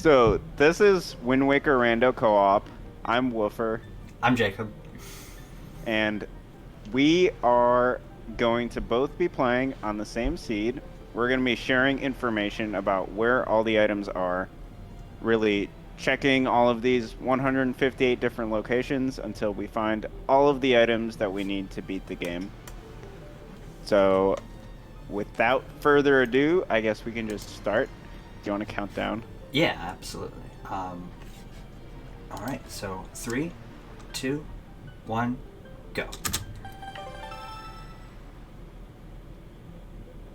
So this is Wind Waker Rando Co-op. I'm Woofer, I'm Jacob. and we are going to both be playing on the same seed. We're going to be sharing information about where all the items are, really checking all of these 158 different locations until we find all of the items that we need to beat the game. So, without further ado, I guess we can just start. Do you want to count down? Yeah, absolutely. All right, so 3, 2, 1, go.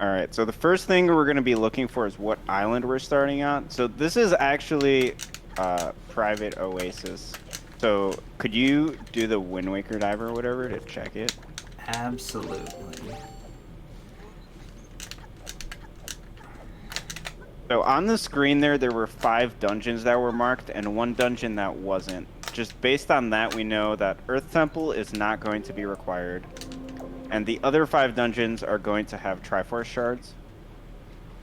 All right, so the first thing we're going to be looking for is what island we're starting on. So this is actually a private oasis. So could you do the Wind Waker dive or whatever to check it? Absolutely. So on the screen there were 5 dungeons that were marked and 1 dungeon that wasn't. Just based on that, we know that Earth Temple is not going to be required. And the other 5 dungeons are going to have Triforce shards.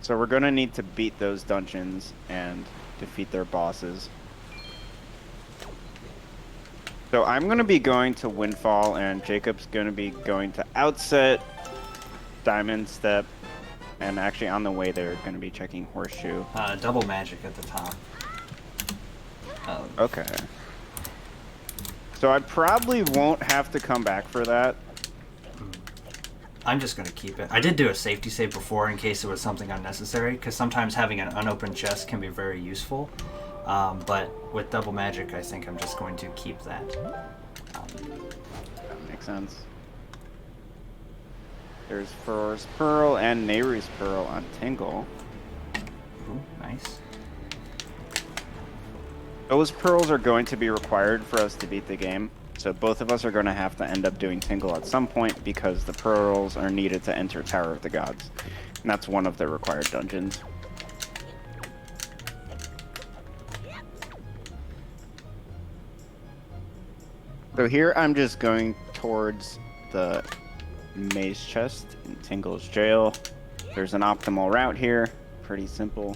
So we're going to need to beat those dungeons and defeat their bosses. So I'm going to be going to Windfall, and Jacob's going to be going to Outset, Diamond Step, and actually on the way they're going to be checking Horseshoe. Double magic at the top. Okay. So I probably won't have to come back for that. I'm just going to keep it. I did do a safety save before in case it was something unnecessary, because sometimes having an unopened chest can be very useful. But with double magic, I think I'm just going to keep that. That makes sense. There's Furor's Pearl and Nehru's Pearl on Tingle. Ooh, nice. Those pearls are going to be required for us to beat the game. So both of us are going to have to end up doing Tingle at some point because the pearls are needed to enter Tower of the Gods. And that's one of the required dungeons. So here I'm just going towards the maze chest in Tingle's jail. There's an optimal route here, pretty simple.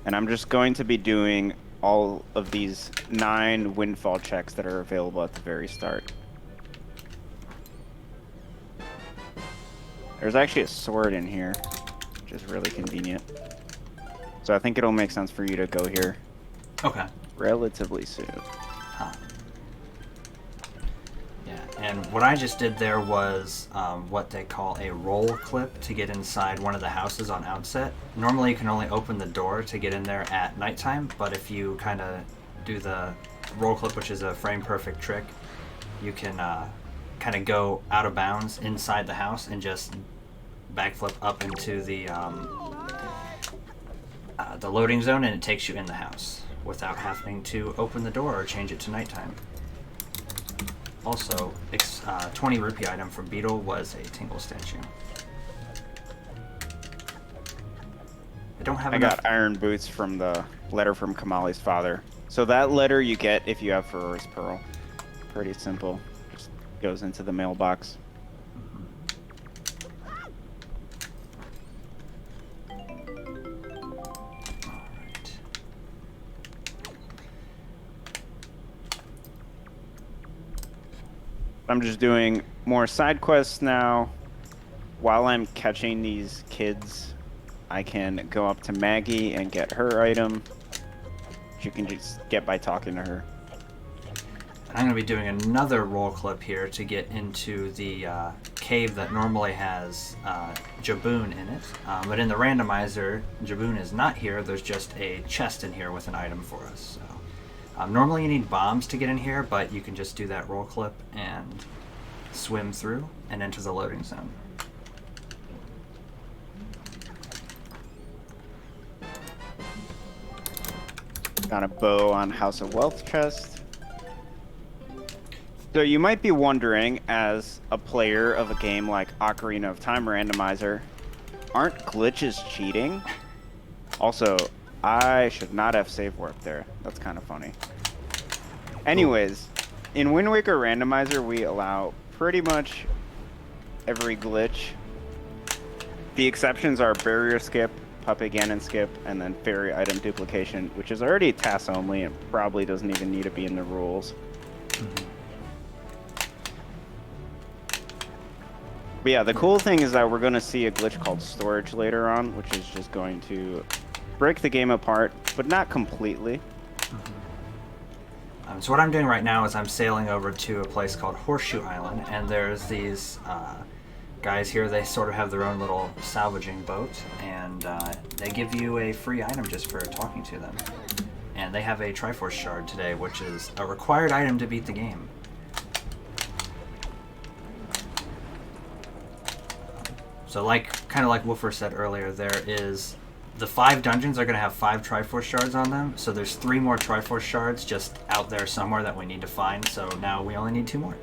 And I'm just going to be doing all of these 9 windfall checks that are available at the very start. There's actually a sword in here, which is really convenient. So I think it'll make sense for you to go here. Okay. Relatively soon. Yeah, and what I just did there was what they call a roll clip to get inside one of the houses on Outset. Normally you can only open the door to get in there at nighttime, but if you kind of do the roll clip, which is a frame perfect trick, you can kind of go out of bounds inside the house and just backflip up into the loading zone, and it takes you in the house without having to open the door or change it to nighttime. Also, 20 rupee item from Beetle was a Tingle statue. I don't have enough. I got iron boots from the letter from Kamali's father. So that letter you get if you have Furor's Pearl. Pretty simple. Just goes into the mailbox. I'm just doing more side quests now. While I'm catching these kids, I can go up to Maggie and get her item. You can just get by talking to her. I'm going to be doing another roll clip here to get into the cave that normally has Jaboon in it. But in the randomizer, Jaboon is not here. There's just a chest in here with an item for us. So, normally you need bombs to get in here, but you can just do that roll clip and swim through and enter the loading zone. Got a bow on House of Wealth chest. So you might be wondering, as a player of a game like Ocarina of Time Randomizer, aren't glitches cheating? Also, I should not have save warp there. That's kind of funny. Anyways, in Wind Waker Randomizer, we allow pretty much every glitch. The exceptions are barrier skip, Puppet Ganon skip, and then Fairy item duplication, which is already TAS only and probably doesn't even need to be in the rules. But yeah, the cool thing is that we're going to see a glitch called storage later on, which is just going to break the game apart, but not completely. So what I'm doing right now is I'm sailing over to a place called Horseshoe Island, and there's these guys here. They sort of have their own little salvaging boat, and they give you a free item just for talking to them. And they have a Triforce Shard today, which is a required item to beat the game. So kind of like Woofer said earlier, there is... The 5 dungeons are going to have 5 Triforce Shards on them, so there's 3 more Triforce Shards just out there somewhere that we need to find, so now we only need 2 more.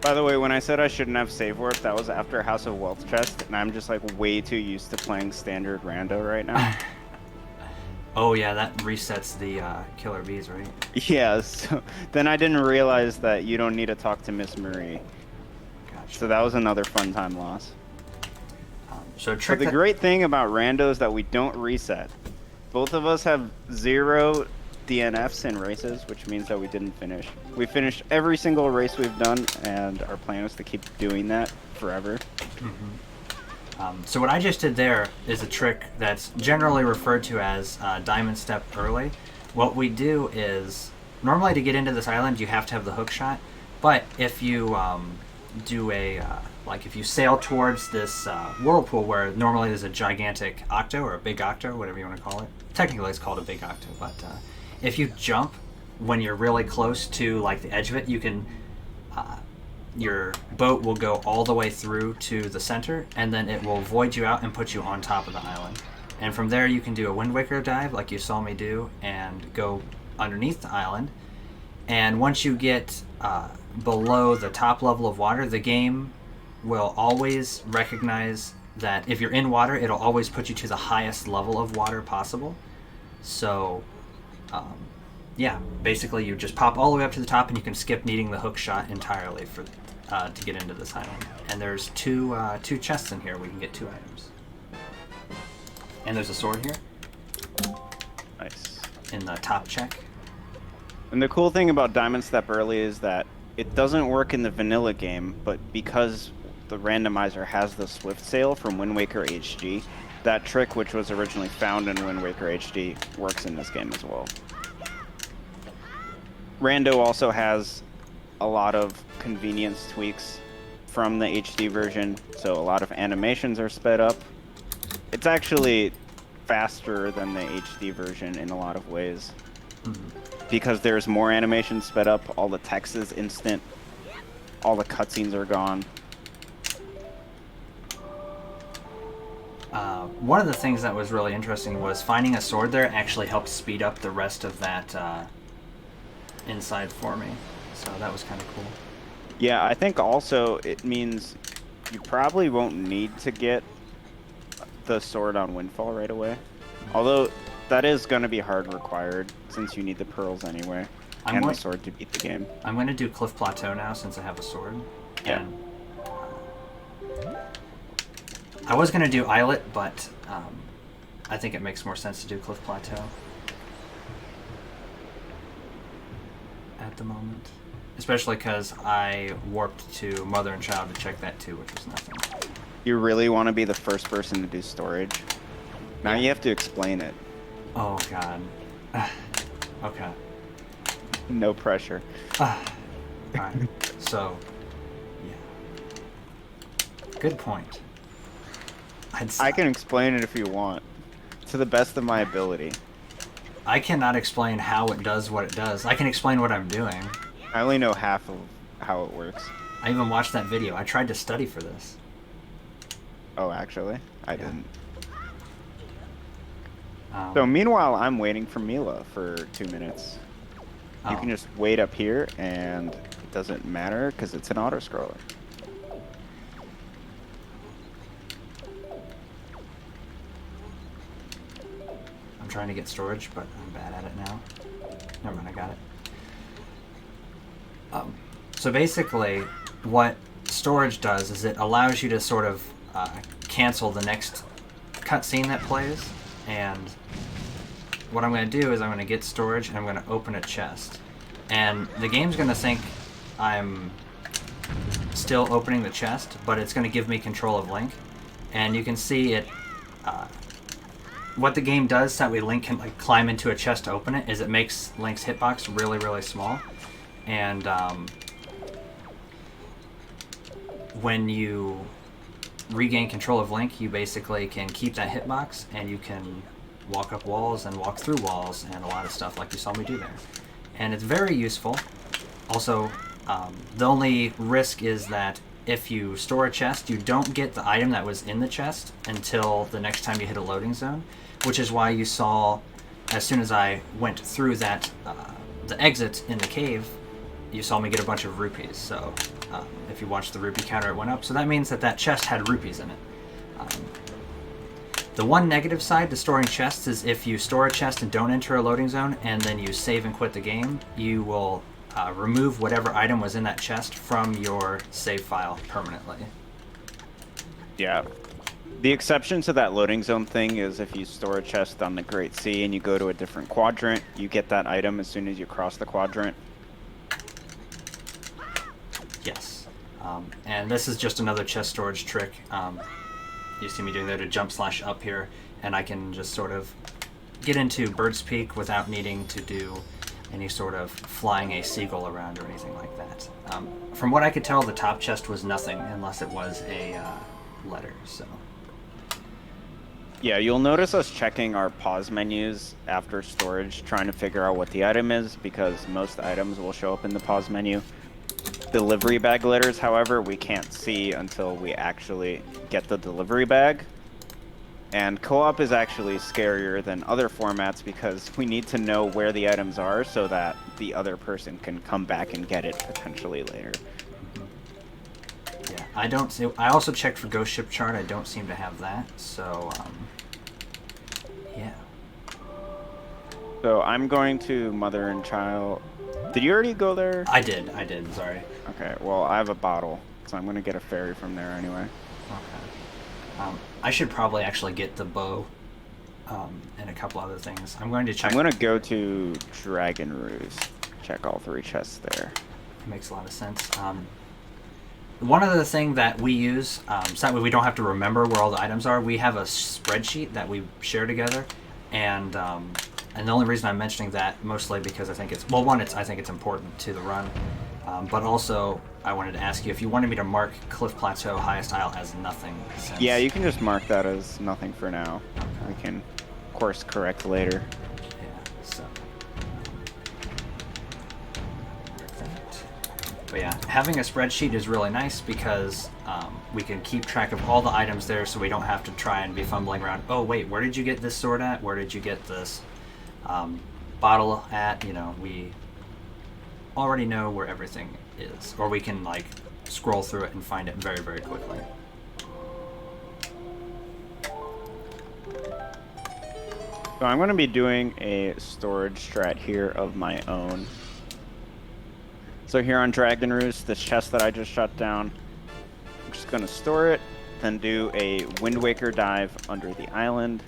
By the way, when I said I shouldn't have save warp, that was after House of Wealth Chest, and I'm just like way too used to playing standard rando right now. Oh yeah, that resets the killer bees, right? Yeah, so then I didn't realize that you don't need to talk to Miss Marie. Gotcha. So that was another fun time loss. But the great thing about rando is that we don't reset. Both of us have 0 DNFs in races, which means that we didn't finish. We finished every single race we've done, and our plan is to keep doing that forever. So what I just did there is a trick that's generally referred to as Diamond Step Early. What we do is, normally to get into this island you have to have the hook shot, but if you do a... if you sail towards this whirlpool where normally there's a gigantic octo or a big octo, whatever you want to call it. Technically it's called a big octo, but if you jump when you're really close to the edge of it, you can... your boat will go all the way through to the center, and then it will void you out and put you on top of the island. And from there you can do a Wind Waker dive like you saw me do and go underneath the island. And once you get below the top level of water, the game will always recognize that if you're in water, it'll always put you to the highest level of water possible. So, yeah, basically you just pop all the way up to the top and you can skip needing the hook shot entirely for to get into this island. And there's two chests in here. We can get 2 items. And there's a sword here. Nice. In the top check. And the cool thing about Diamond Step Early is that it doesn't work in the vanilla game, but because the randomizer has the Swift Sail from Wind Waker HD, that trick, which was originally found in Wind Waker HD, works in this game as well. Rando also has a lot of convenience tweaks from the HD version, so a lot of animations are sped up. It's actually faster than the HD version in a lot of ways. Because there's more animation sped up, all the text is instant, all the cutscenes are gone. One of the things that was really interesting was finding a sword there actually helped speed up the rest of that inside for me. So that was kind of cool. Yeah, I think also it means you probably won't need to get the sword on Windfall right away. Although that is going to be hard required since you need the pearls anyway and the sword to beat the game. I'm going to do Cliff Plateau now since I have a sword. Yeah. And, I was going to do Islet, but I think it makes more sense to do Cliff Plateau at the moment. Especially because I warped to Mother and Child to check that too, which was nothing. You really want to be the first person to do storage? Now you have to explain it. Oh, God. Okay. No pressure. Alright, so, yeah. Good point. I can explain it if you want, to the best of my ability. I cannot explain how it does what it does. I can explain what I'm doing. I only know half of how it works. I even watched that video. I tried to study for this. Oh, actually? I didn't. So meanwhile, I'm waiting for Mila for 2 minutes. You can just wait up here, and it doesn't matter because it's an auto-scroller. I'm trying to get storage, but I'm bad at it now. Never mind, I got it. So basically, what storage does is it allows you to sort of cancel the next cutscene that plays. And what I'm going to do is I'm going to get storage and I'm going to open a chest. And the game's going to think I'm still opening the chest, but it's going to give me control of Link. And you can see it. What the game does so that way Link can like climb into a chest to open it is it makes Link's hitbox really, really small. And when you regain control of Link, you basically can keep that hitbox and you can walk up walls and walk through walls and a lot of stuff like you saw me do there. And it's very useful. Also, the only risk is that if you store a chest, you don't get the item that was in the chest until the next time you hit a loading zone, which is why you saw, as soon as I went through that, the exit in the cave, you saw me get a bunch of rupees. So if you watch the rupee counter, it went up. So that means that that chest had rupees in it. The one negative side to storing chests is if you store a chest and don't enter a loading zone and then you save and quit the game, you will remove whatever item was in that chest from your save file permanently. Yeah. The exception to that loading zone thing is if you store a chest on the Great Sea and you go to a different quadrant, you get that item as soon as you cross the quadrant. Yes. And this is just another chest storage trick. You see me doing there to jump/up here, and I can just sort of get into Bird's Peak without needing to do any sort of flying a seagull around or anything like that. From what I could tell, the top chest was nothing unless it was a letter, so... Yeah, you'll notice us checking our pause menus after storage, trying to figure out what the item is, because most items will show up in the pause menu. Delivery bag letters, however, we can't see until we actually get the delivery bag. And co-op is actually scarier than other formats because we need to know where the items are so that the other person can come back and get it potentially later. Yeah, I don't see... I also checked for Ghost Ship Chart. I don't seem to have that, so, yeah. So I'm going to Mother and Child. Did you already go there? I did, sorry. Okay, well, I have a bottle, so I'm going to get a ferry from there anyway. Okay. I should probably actually get the bow and a couple other things. I'm going to check... I'm going to go to Dragon Roost. Check all 3 chests there. It makes a lot of sense. One other thing that we use, so that way we don't have to remember where all the items are, we have a spreadsheet that we share together, and the only reason I'm mentioning that mostly because I think it's, well, one, I think it's important to the run, but also I wanted to ask you if you wanted me to mark Cliff Plateau Highest Isle as nothing. Since... Yeah, you can just mark that as nothing for now. Okay. We can course correct later. Yeah, so. But yeah, having a spreadsheet is really nice because we can keep track of all the items there so we don't have to try and be fumbling around. Oh, wait, where did you get this sword at? Where did you get this bottle at? You know, we already know where everything is. Or we can, like, scroll through it and find it very, very quickly. So I'm going to be doing a storage strat here of my own. So here on Dragon Roost, this chest that I just shut down, I'm just going to store it, then do a Wind Waker dive under the island,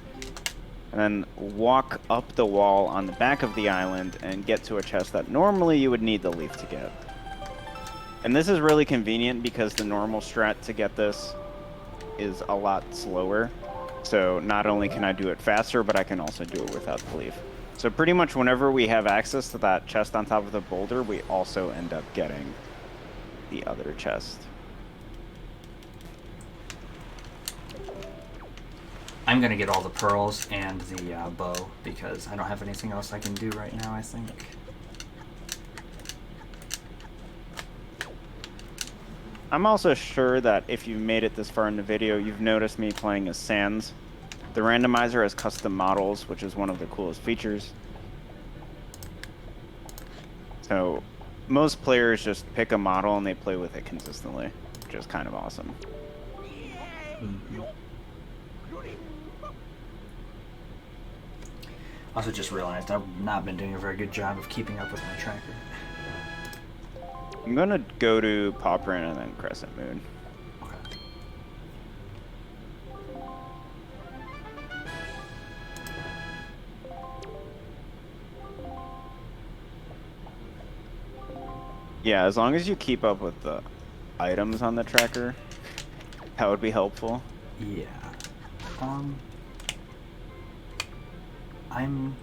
and then walk up the wall on the back of the island and get to a chest that normally you would need the leaf to get. And this is really convenient because the normal strat to get this is a lot slower. So not only can I do it faster, but I can also do it without the leaf. So pretty much whenever we have access to that chest on top of the boulder, we also end up getting the other chest. I'm going to get all the pearls and the bow because I don't have anything else I can do right now, I think. I'm also sure that if you've made it this far in the video, you've noticed me playing as Sans. The randomizer has custom models, which is one of the coolest features. So most players just pick a model and they play with it consistently, which is kind of awesome. Mm-hmm. Also just realized I've not been doing a very good job of keeping up with my tracker. I'm gonna go to Poprin and then Crescent Moon. Okay. Yeah, as long as you keep up with the items on the tracker, that would be helpful. Yeah. I'm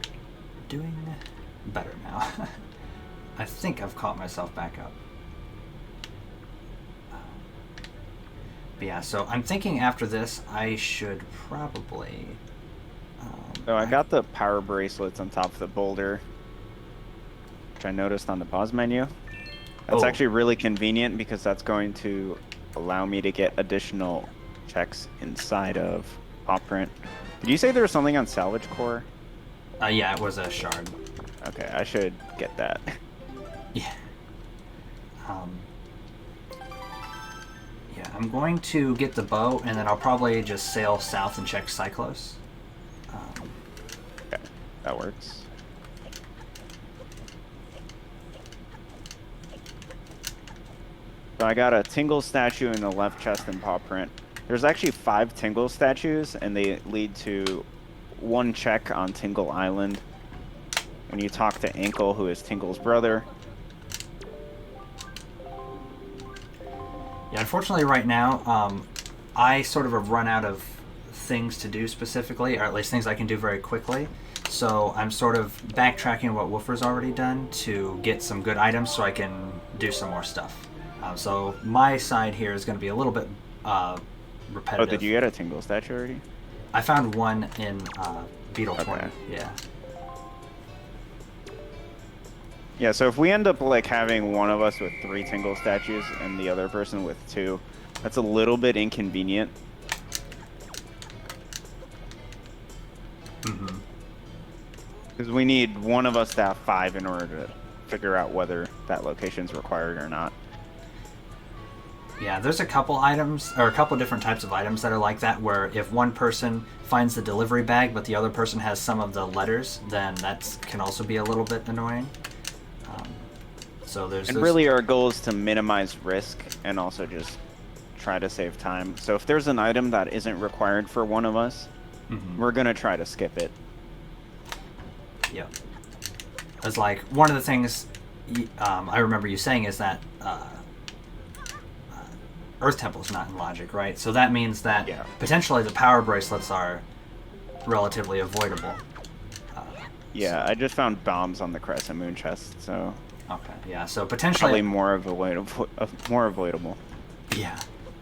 doing better now. I think I've caught myself back up. But yeah, so I'm thinking after this, I should probably. So I got the power bracelets on top of the boulder, which I noticed on the pause menu. That's Oh. actually really convenient because that's going to allow me to get additional checks inside of Paw Print. Did you say there was something on Salvage Core? Yeah, it was a shard. Okay, I should get that. Yeah. Yeah, I'm going to get the bow, and then I'll probably just sail south and check Cyclos. Okay, that works. So I got a Tingle statue in the left chest in Paw Print. There's actually 5 Tingle statues, and they lead to 1 check on Tingle Island. When you talk to Ankle, who is Tingle's brother. Yeah, unfortunately right now, I sort of have run out of things to do specifically, or at least things I can do very quickly. So I'm sort of backtracking what Woofer's already done to get some good items so I can do some more stuff. So my side here is going to be a little bit repetitive. Oh, did you get a Tingle statue already? I found one in Beetle 20, yeah. Yeah, so if we end up like having one of us with 3 Tingle statues and the other person with 2, that's a little bit inconvenient. Mm-hmm. Because we need one of us to have 5 in order to figure out whether that location's required or not. Yeah, there's a couple items, or a couple different types of items that are like that, where if one person finds the delivery bag, but the other person has some of the letters, then that can also be a little bit annoying. So there's... And really our goal is to minimize risk and also just try to save time. So if there's an item that isn't required for one of us, we're going to try to skip it. Yep. It's like, one of the things I remember you saying is that Earth Temple is not in logic, right? So that means that potentially the power bracelets are relatively avoidable. Yeah, I just found bombs on the Crescent Moon chest, so... Okay, yeah, so potentially... Probably more avoidable. Yeah.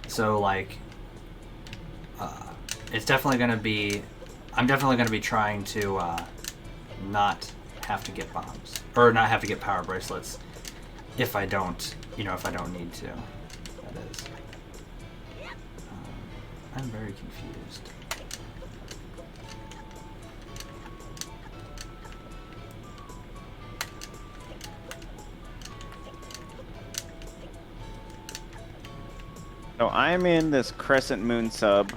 So, like, it's definitely going to be... I'm definitely going to be trying to not have to get bombs. Or not have to get power bracelets if I don't, if I don't need to. That is. I'm very confused. So I'm in this Crescent Moon sub.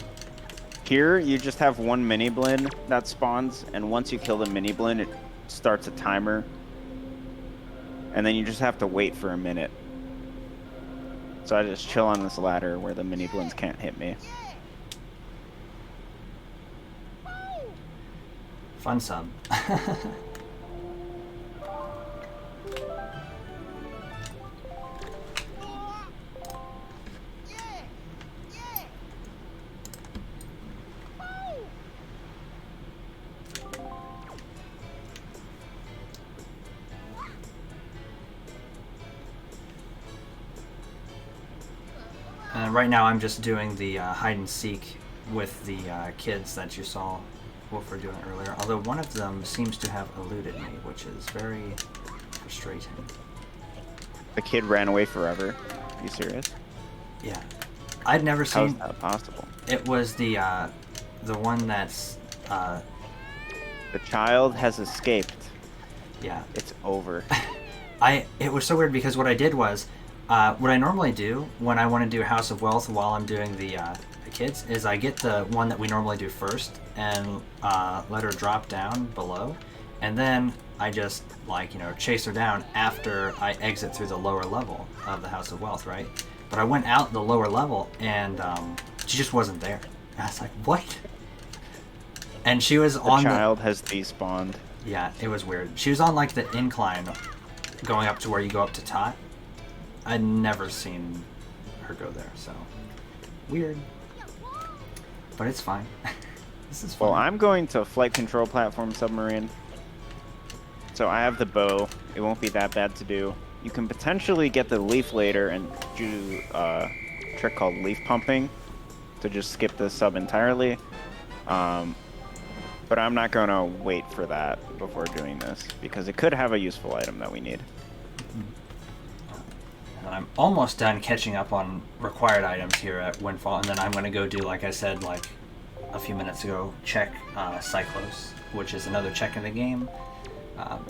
Here, you just have 1 mini blend that spawns, and once you kill the mini blend, it starts a timer. And then you just have to wait for a minute. So I just chill on this ladder where the mini blends can't hit me. Fun sub. Right now I'm just doing the hide and seek with the kids that you saw Woofer doing earlier, although one of them seems to have eluded me, which is very frustrating. The kid ran away forever. Are you serious? Yeah. I'd never seen... How's that possible? It was the one that's... The child has escaped. Yeah. It's over. It was so weird because what I did was... what I normally do when I want to do House of Wealth while I'm doing the kids is I get the one that we normally do first and let her drop down below, and then I just chase her down after I exit through the lower level of the House of Wealth, right? But I went out the lower level and she just wasn't there. And I was like, what? And she was on the child has despawned. Yeah, it was weird. She was on like the incline going up to where you go up to Tot. I'd never seen her go there, so weird. But it's fine. This is fun. Well, I'm going to flight control platform submarine. So I have the bow. It won't be that bad to do. You can potentially get the leaf later and do a trick called leaf pumping to just skip the sub entirely. But I'm not going to wait for that before doing this because it could have a useful item that we need. And I'm almost done catching up on required items here at Windfall, and then I'm going to go do, like I said, like a few minutes ago, check Cyclos, which is another check in the game.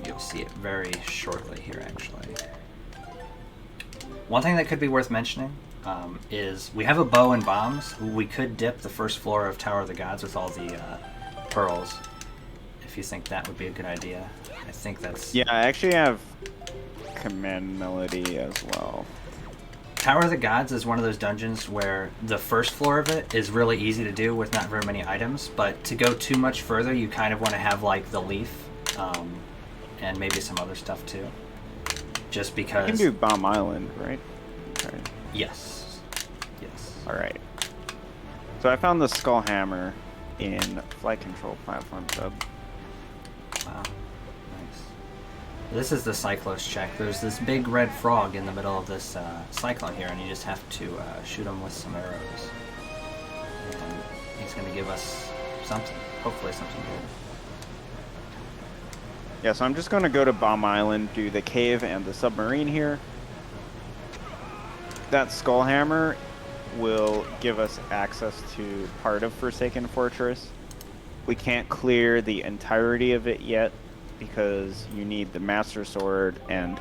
You'll see it very shortly here, actually. One thing that could be worth mentioning is we have a bow and bombs. We could dip the first floor of Tower of the Gods with all the pearls, if you think that would be a good idea. I think that's... Yeah, I actually have command melody as well. Tower of the Gods is one of those dungeons where the first floor of it is really easy to do with not very many items, but to go too much further, you kind of want to have like the leaf and maybe some other stuff too. Just because... You can do Bomb Island, right? Okay. Yes. Yes. Alright. So I found the Skull Hammer in flight control platform sub. Wow. Nice. This is the Cyclos check. There's this big red frog in the middle of this cyclone here, and you just have to shoot him with some arrows. And he's going to give us something. Hopefully something good. Yeah, so I'm just going to go to Bomb Island, do the cave and the submarine here. That Skull Hammer will give us access to part of Forsaken Fortress. We can't clear the entirety of it yet because you need the Master Sword, and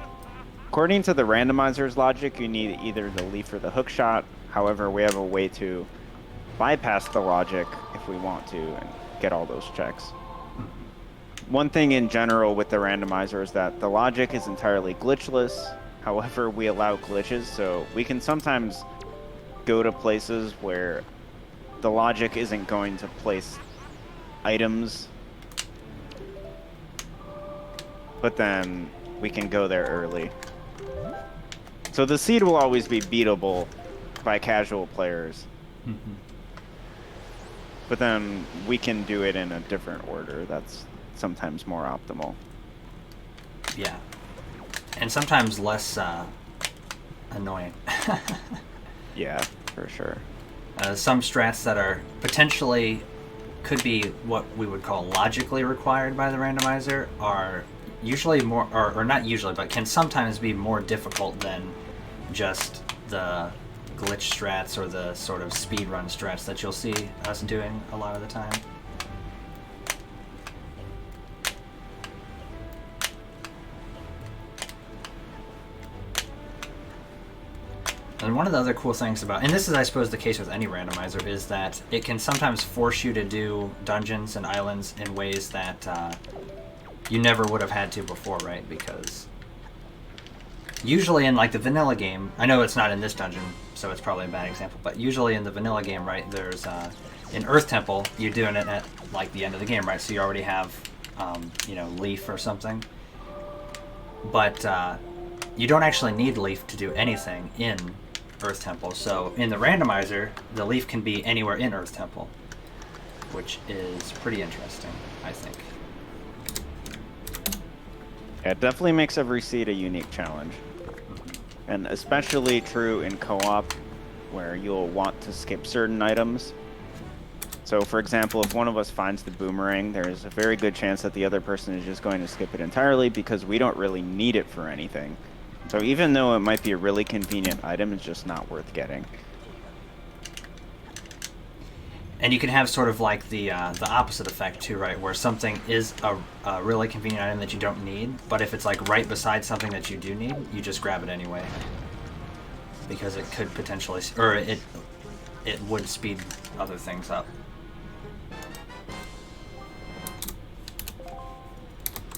according to the randomizer's logic, you need either the leaf or the hook shot. However, we have a way to bypass the logic if we want to and get all those checks. One thing in general with the randomizer is that the logic is entirely glitchless. However, we allow glitches, so we can sometimes go to places where the logic isn't going to place items, but then we can go there early. So the seed will always be beatable by casual players. Mm-hmm. But then we can do it in a different order. That's sometimes more optimal. Yeah. And sometimes less annoying. Yeah, for sure. Some strats that are potentially could be what we would call logically required by the randomizer are usually more, or not usually, but can sometimes be more difficult than just the glitch strats or the sort of speedrun strats that you'll see us doing a lot of the time. And one of the other cool things about, and this is I suppose the case with any randomizer, is that it can sometimes force you to do dungeons and islands in ways that you never would have had to before, right? Because usually in like the vanilla game, I know it's not in this dungeon, so it's probably a bad example, but usually in the vanilla game, right, there's in Earth Temple, you're doing it at like the end of the game, right? So you already have, you know, Leaf or something. But you don't actually need Leaf to do anything in Earth Temple. So in the randomizer, the Leaf can be anywhere in Earth Temple, which is pretty interesting, I think. Yeah, it definitely makes every seed a unique challenge. And especially true in co-op, where you'll want to skip certain items. So for example, if one of us finds the boomerang, there's a very good chance that the other person is just going to skip it entirely because we don't really need it for anything. So even though it might be a really convenient item, it's just not worth getting. And you can have sort of like the opposite effect too, right? Where something is a really convenient item that you don't need, but if it's like right beside something that you do need, you just grab it anyway. Because it could potentially, or it would speed other things up.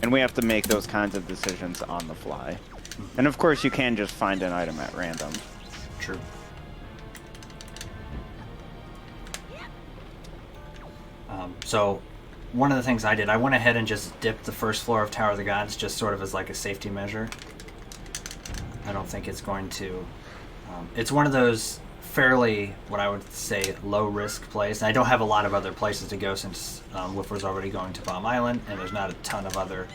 And we have to make those kinds of decisions on the fly. And of course you can just find an item at random. True. So one of the things I did, I went ahead and just dipped the first floor of Tower of the Gods just sort of as like a safety measure. I don't think it's going to. It's one of those fairly, what I would say, low-risk plays. And I don't have a lot of other places to go since Woofer's already going to Bomb Island, and there's not a ton of other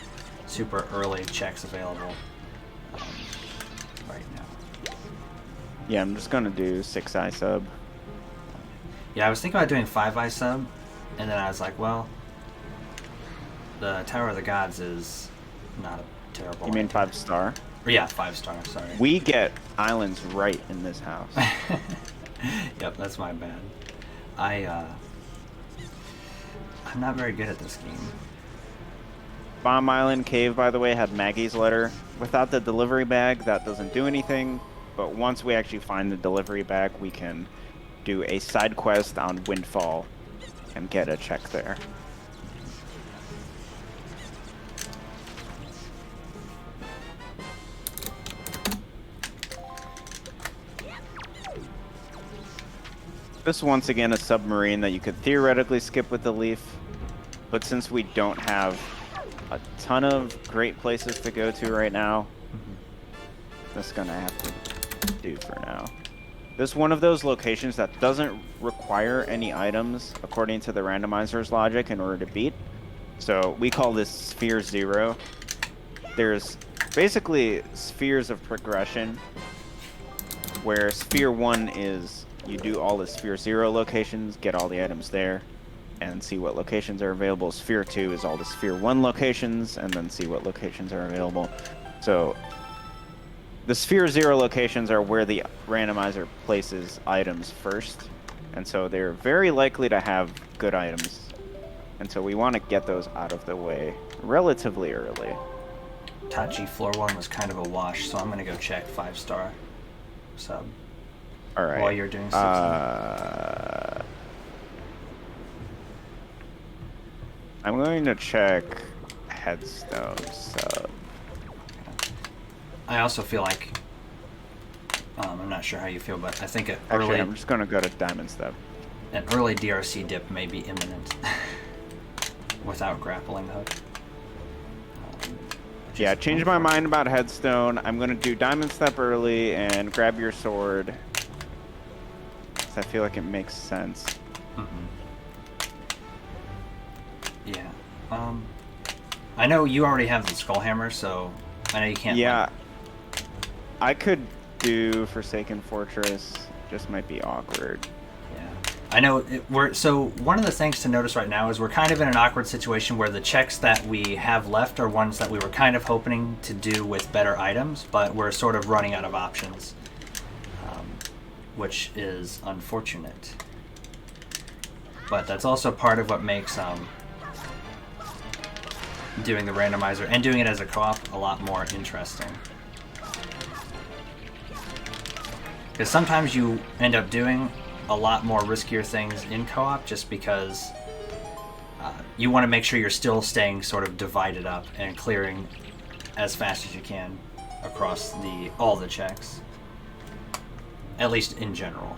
super early checks available right now. Yeah, I'm just gonna do 6-eye sub. Yeah, I was thinking about doing 5-eye sub, and then I was like, well, the Tower of the Gods is not a terrible. You mean 5-star? Yeah, 5-star, sorry. We get islands right in this house. Yep, that's my bad. I'm not very good at this game. Bomb Island Cave, by the way, had Maggie's letter. Without the delivery bag, that doesn't do anything. But once we actually find the delivery bag, we can do a side quest on Windfall and get a check there. This once again a submarine that you could theoretically skip with the leaf, but since we don't have a ton of great places to go to right now, that's gonna have to do for now. This is one of those locations that doesn't require any items according to the randomizer's logic in order to beat. So we call this Sphere 0. There's basically spheres of progression, where Sphere 1 is you do all the Sphere 0 locations, get all the items there, and see what locations are available. Sphere 2 is all the Sphere 1 locations, and then see what locations are available. So the Sphere 0 locations are where the randomizer places items first, and so they're very likely to have good items. And so we want to get those out of the way relatively early. Tachi floor 1 was kind of a wash, so I'm going to go check 5-star sub. All right. While you're doing 16. I'm going to check Headstone sub. I also feel like I'm not sure how you feel, but I think Actually, I'm just going to go to Diamond Step. An early DRC dip may be imminent without grappling hook. Yeah, changed my mind about Headstone. I'm going to do Diamond Step early and grab your sword. I feel like it makes sense. Yeah. I know you already have the Skull Hammer, so I know you can't. Yeah. I could do Forsaken Fortress. Just might be awkward. Yeah. I know so one of the things to notice right now is we're kind of in an awkward situation where the checks that we have left are ones that we were kind of hoping to do with better items, but we're sort of running out of options. Which is unfortunate. But that's also part of what makes doing the randomizer and doing it as a co-op a lot more interesting. Because sometimes you end up doing a lot more riskier things in co-op just because you want to make sure you're still staying sort of divided up and clearing as fast as you can across all the checks. At least in general.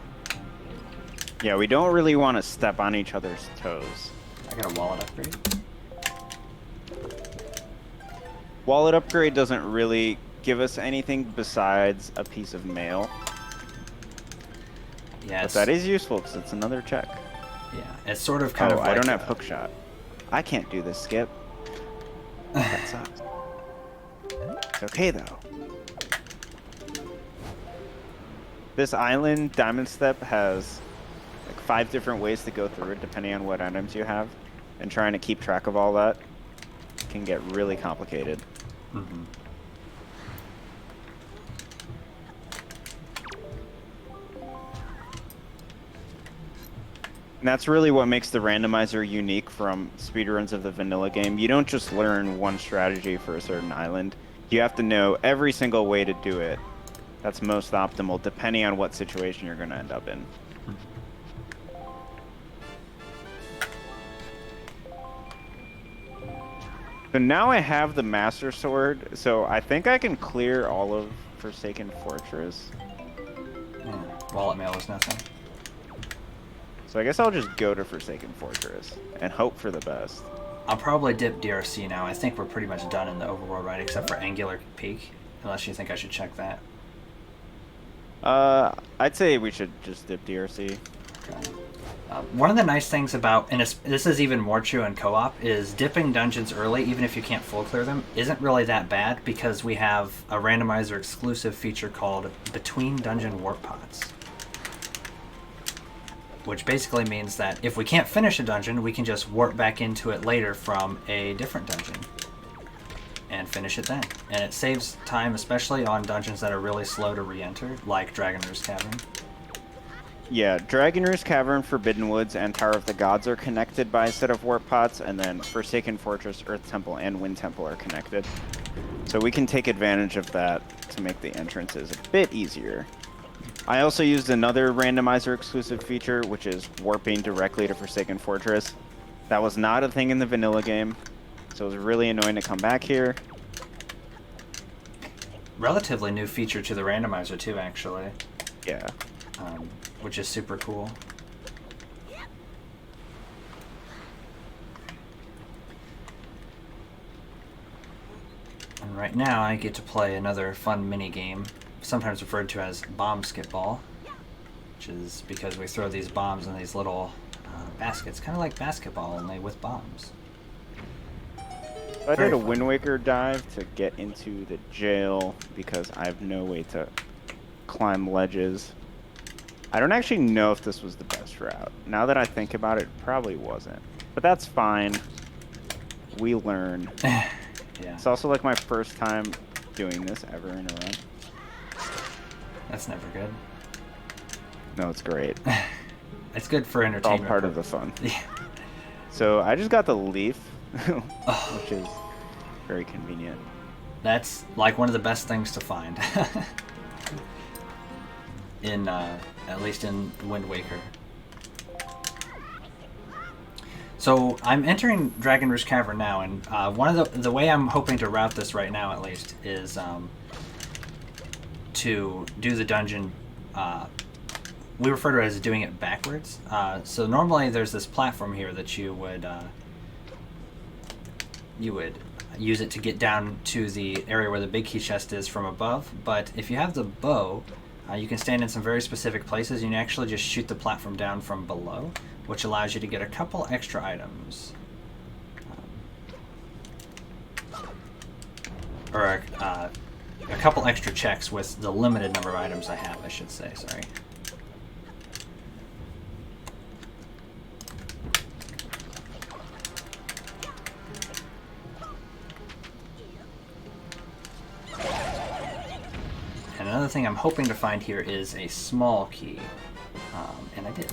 Yeah, we don't really want to step on each other's toes. I got a wallet upgrade. Wallet upgrade doesn't really give us anything besides a piece of mail. Yeah, but that is useful because it's another check. Yeah, it's sort of kind of like I don't have hookshot. I can't do this, Skip. That sucks. It's okay, though. This island, Diamond Step, has like 5 different ways to go through it depending on what items you have. And trying to keep track of all that can get really complicated. Mm-hmm. And that's really what makes the randomizer unique from speedruns of the vanilla game. You don't just learn one strategy for a certain island. You have to know every single way to do it that's most optimal depending on what situation you're going to end up in. So now I have the Master Sword, so I think I can clear all of Forsaken Fortress. Wallet mail is nothing. So I guess I'll just go to Forsaken Fortress and hope for the best. I'll probably dip DRC now. I think we're pretty much done in the overworld, right? Except for Angular Peak, unless you think I should check that. I'd say we should just dip DRC. Okay. One of the nice things about, and this is even more true in co-op, is dipping dungeons early, even if you can't full clear them, isn't really that bad because we have a randomizer exclusive feature called Between Dungeon Warp Pods. Which basically means that if we can't finish a dungeon, we can just warp back into it later from a different dungeon and finish it then. And it saves time, especially on dungeons that are really slow to re-enter, like Dragon Roost Cavern. Yeah, Dragon Roost Cavern, Forbidden Woods, and Tower of the Gods are connected by a set of warp pods, and then Forsaken Fortress, Earth Temple, and Wind Temple are connected. So we can take advantage of that to make the entrances a bit easier. I also used another randomizer exclusive feature, which is warping directly to Forsaken Fortress. That was not a thing in the vanilla game, so it was really annoying to come back here. Relatively new feature to the randomizer too, actually. Yeah. Which is super cool. And right now I get to play another fun mini game, sometimes referred to as bomb skip ball, which is because we throw these bombs in these little baskets, kind of like basketball, only with bombs. I did a Wind Waker dive to get into the jail because I have no way to climb ledges. I don't actually know if this was the best route. Now that I think about it, it probably wasn't. But that's fine. We learn. Yeah. It's also like my first time doing this ever in a run. That's never good. No, it's great. It's good for It's all entertainment. part of the fun. Yeah. So I just got the leaf, which is very convenient. That's like one of the best things to find. In at least in Wind Waker. So I'm entering Dragon Roost Cavern now, and one of the way I'm hoping to route this right now, at least, is to do the dungeon. We refer to it as doing it backwards. So normally there's this platform here that you would use it to get down to the area where the big key chest is from above. But if you have the bow, you can stand in some very specific places, and you actually just shoot the platform down from below, which allows you to get a couple extra items. Or a couple extra checks with the limited number of items I have, I should say, sorry. And another thing I'm hoping to find here is a small key, and I did.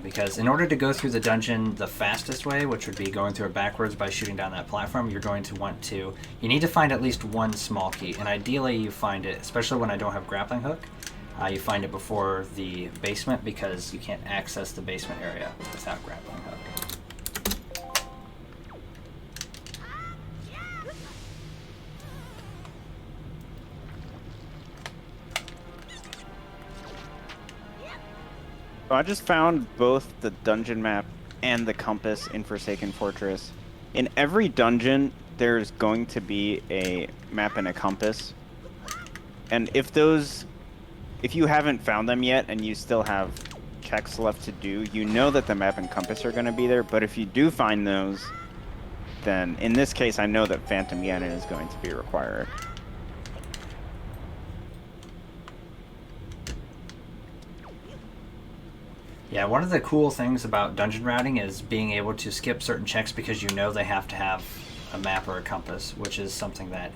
Because in order to go through the dungeon the fastest way, which would be going through it backwards by shooting down that platform, you're going to want to, you need to find at least one small key, and ideally you find it, especially when I don't have grappling hook, you find it before the basement because you can't access the basement area without grappling hook. So I just found both the dungeon map and the compass in Forsaken Fortress. In every dungeon, there's going to be a map and a compass. And if you haven't found them yet and you still have checks left to do, you know that the map and compass are going to be there. But if you do find those, then in this case, I know that Phantom Ganon is going to be required. Yeah, one of the cool things about dungeon routing is being able to skip certain checks because you know they have to have a map or a compass, which is something that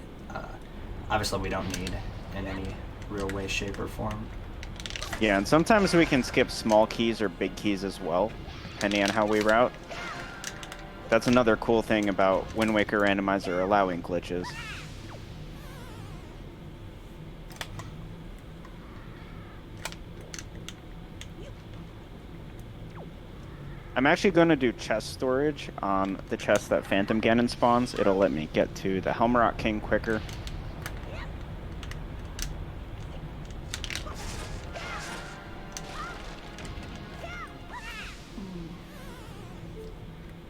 obviously we don't need in any real way, shape, or form. Yeah, and sometimes we can skip small keys or big keys as well, depending on how we route. That's another cool thing about Wind Waker Randomizer allowing glitches. I'm actually going to do chest storage on the chest that Phantom Ganon spawns. It'll let me get to the Helmrock King quicker.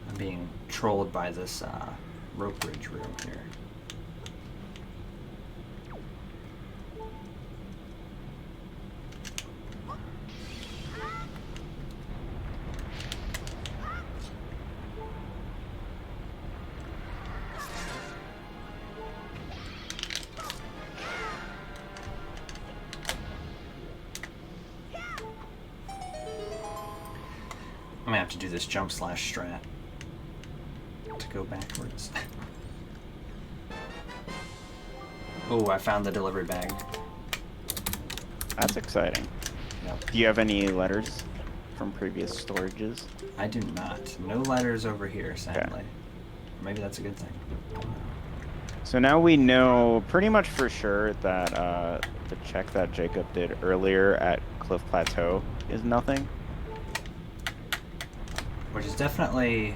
I'm being trolled by this rope bridge room here. do this jump slash strat to go backwards. Oh, I found the delivery bag. That's exciting. Yep. Do you have any letters from previous storages? I do not. No letters over here, sadly. Okay. Maybe that's a good thing. So now we know pretty much for sure that the check that Jacob did earlier at Cliff Plateau is nothing. Which is definitely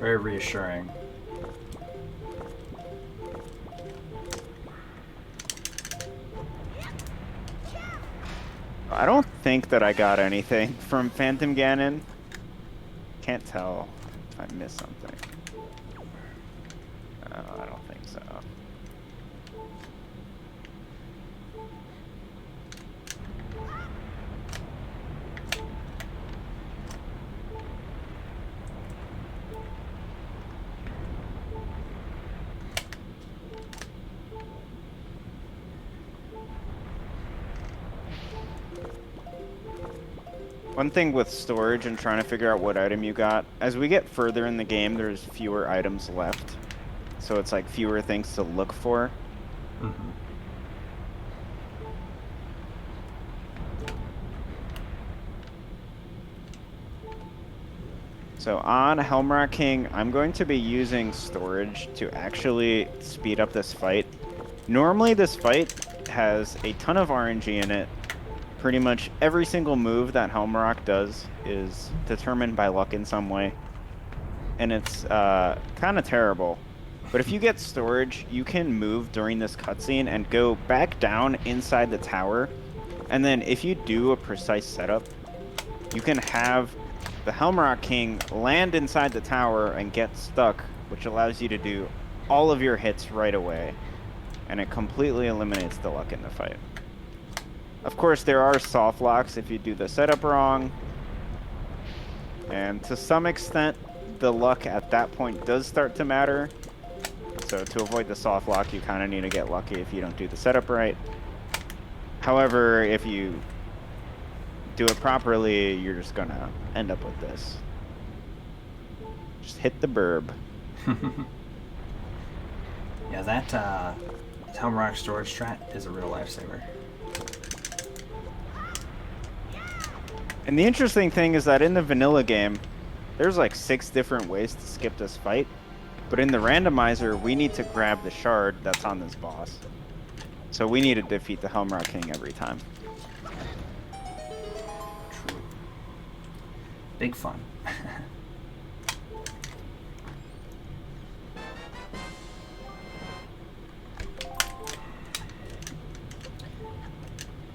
very reassuring. I don't think that I got anything from Phantom Ganon. Can't tell if I missed something. I don't think so. One thing with storage and trying to figure out what item you got, as we get further in the game, there's fewer items left. So it's like fewer things to look for. Mm-hmm. So on Helmrock King, I'm going to be using storage to actually speed up this fight. Normally this fight has a ton of RNG in it. Pretty much every single move that Helmrock does is determined by luck in some way. And it's kind of terrible. But if you get storage, you can move during this cutscene and go back down inside the tower. And then if you do a precise setup, you can have the Helmrock King land inside the tower and get stuck, which allows you to do all of your hits right away. And it completely eliminates the luck in the fight. Of course, there are soft locks if you do the setup wrong. And to some extent, the luck at that point does start to matter. So to avoid the soft lock, you kind of need to get lucky if you don't do the setup right. However, if you do it properly, you're just gonna end up with this. Just hit the burb. Yeah, that Helmrock storage strat is a real lifesaver. And the interesting thing is that in the vanilla game, there's like 6 different ways to skip this fight. But in the randomizer, we need to grab the shard that's on this boss. So we need to defeat the Helmrock King every time. True. Big fun.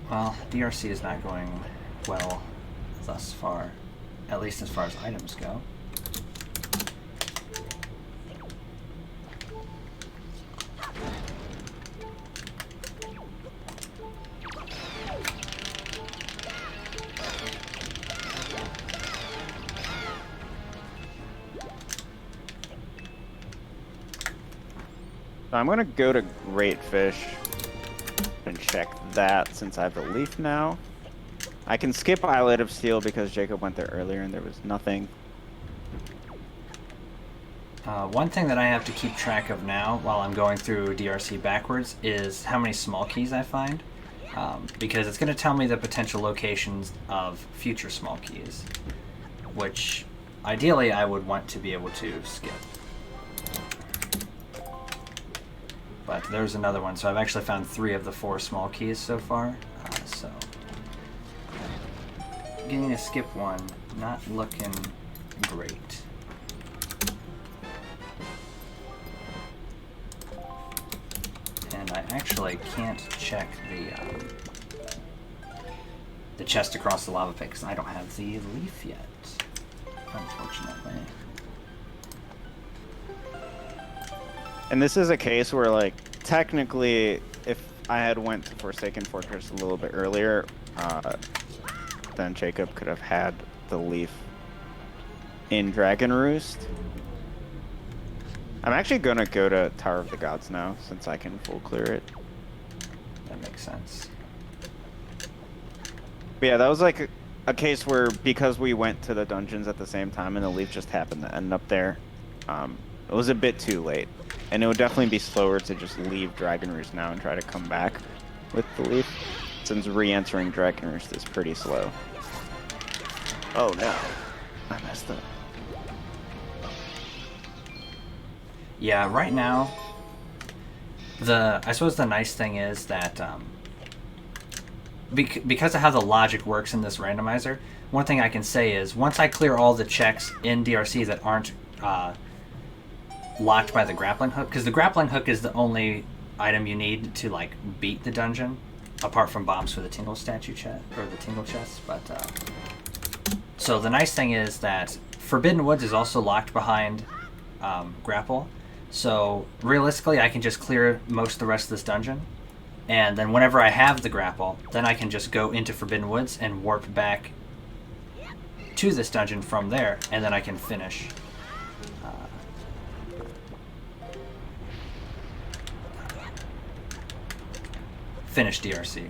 Well, DRC is not going well thus far, at least as far as items go. So I'm gonna go to Great Fish and check that since I have the leaf now. I can skip Islet of Steel because Jacob went there earlier and there was nothing. One thing that I have to keep track of now while I'm going through DRC backwards is how many small keys I find, because it's going to tell me the potential locations of future small keys, which ideally I would want to be able to skip. But there's another one, so I've actually found 3 of the 4 small keys so far, so getting to skip one, not looking great. And I actually can't check the chest across the lava pit because I don't have the leaf yet, unfortunately. And this is a case where, like, technically, if I had went to Forsaken Fortress a little bit earlier, then Jacob could have had the leaf in Dragon Roost. I'm actually gonna go to Tower of the Gods now, since I can full clear it. That makes sense. But yeah, that was like a case where because we went to the dungeons at the same time and the leaf just happened to end up there, it was a bit too late. And it would definitely be slower to just leave Dragon Roost now and try to come back with the leaf, since re-entering Dragon Roost is pretty slow. Oh no, I messed up. Yeah, right now, I suppose the nice thing is that because of how the logic works in this randomizer, one thing I can say is once I clear all the checks in DRC that aren't locked by the grappling hook, because the grappling hook is the only item you need to like beat the dungeon, apart from bombs for the Tingle statue chest or the Tingle chest. But so the nice thing is that Forbidden Woods is also locked behind grapple. So realistically, I can just clear most of the rest of this dungeon, and then whenever I have the grapple, then I can just go into Forbidden Woods and warp back to this dungeon from there, and then I can finish. Finish DRC.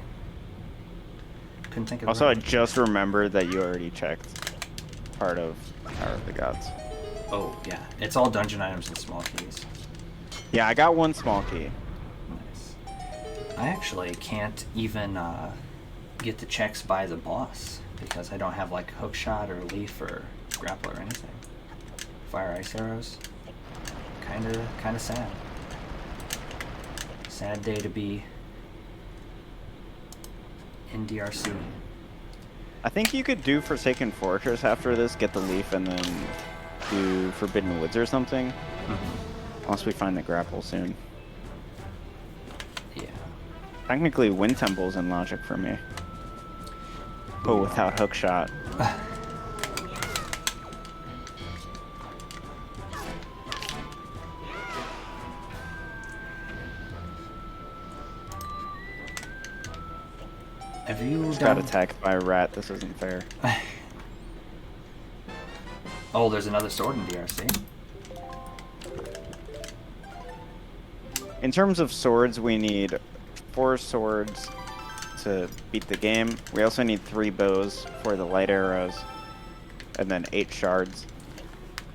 Couldn't think of. Also, I just remembered that you already checked part of Tower of the Gods. Oh, yeah. It's all dungeon items and small keys. Yeah, I got one small key. Nice. I actually can't even get the checks by the boss because I don't have like hook shot or leaf or grapple or anything. Fire ice arrows. Kinda sad. Sad day to be in DRC. I think you could do Forsaken Fortress after this, get the leaf, and then do Forbidden Woods or something. Unless we find the grapple soon. Yeah. Technically, Wind Temple's in logic for me. But without hookshot. Have you Just got attacked by a rat. This isn't fair. Oh, there's another sword in DRC. In terms of swords, we need 4 swords to beat the game. We also need 3 bows for the light arrows, and then 8 shards.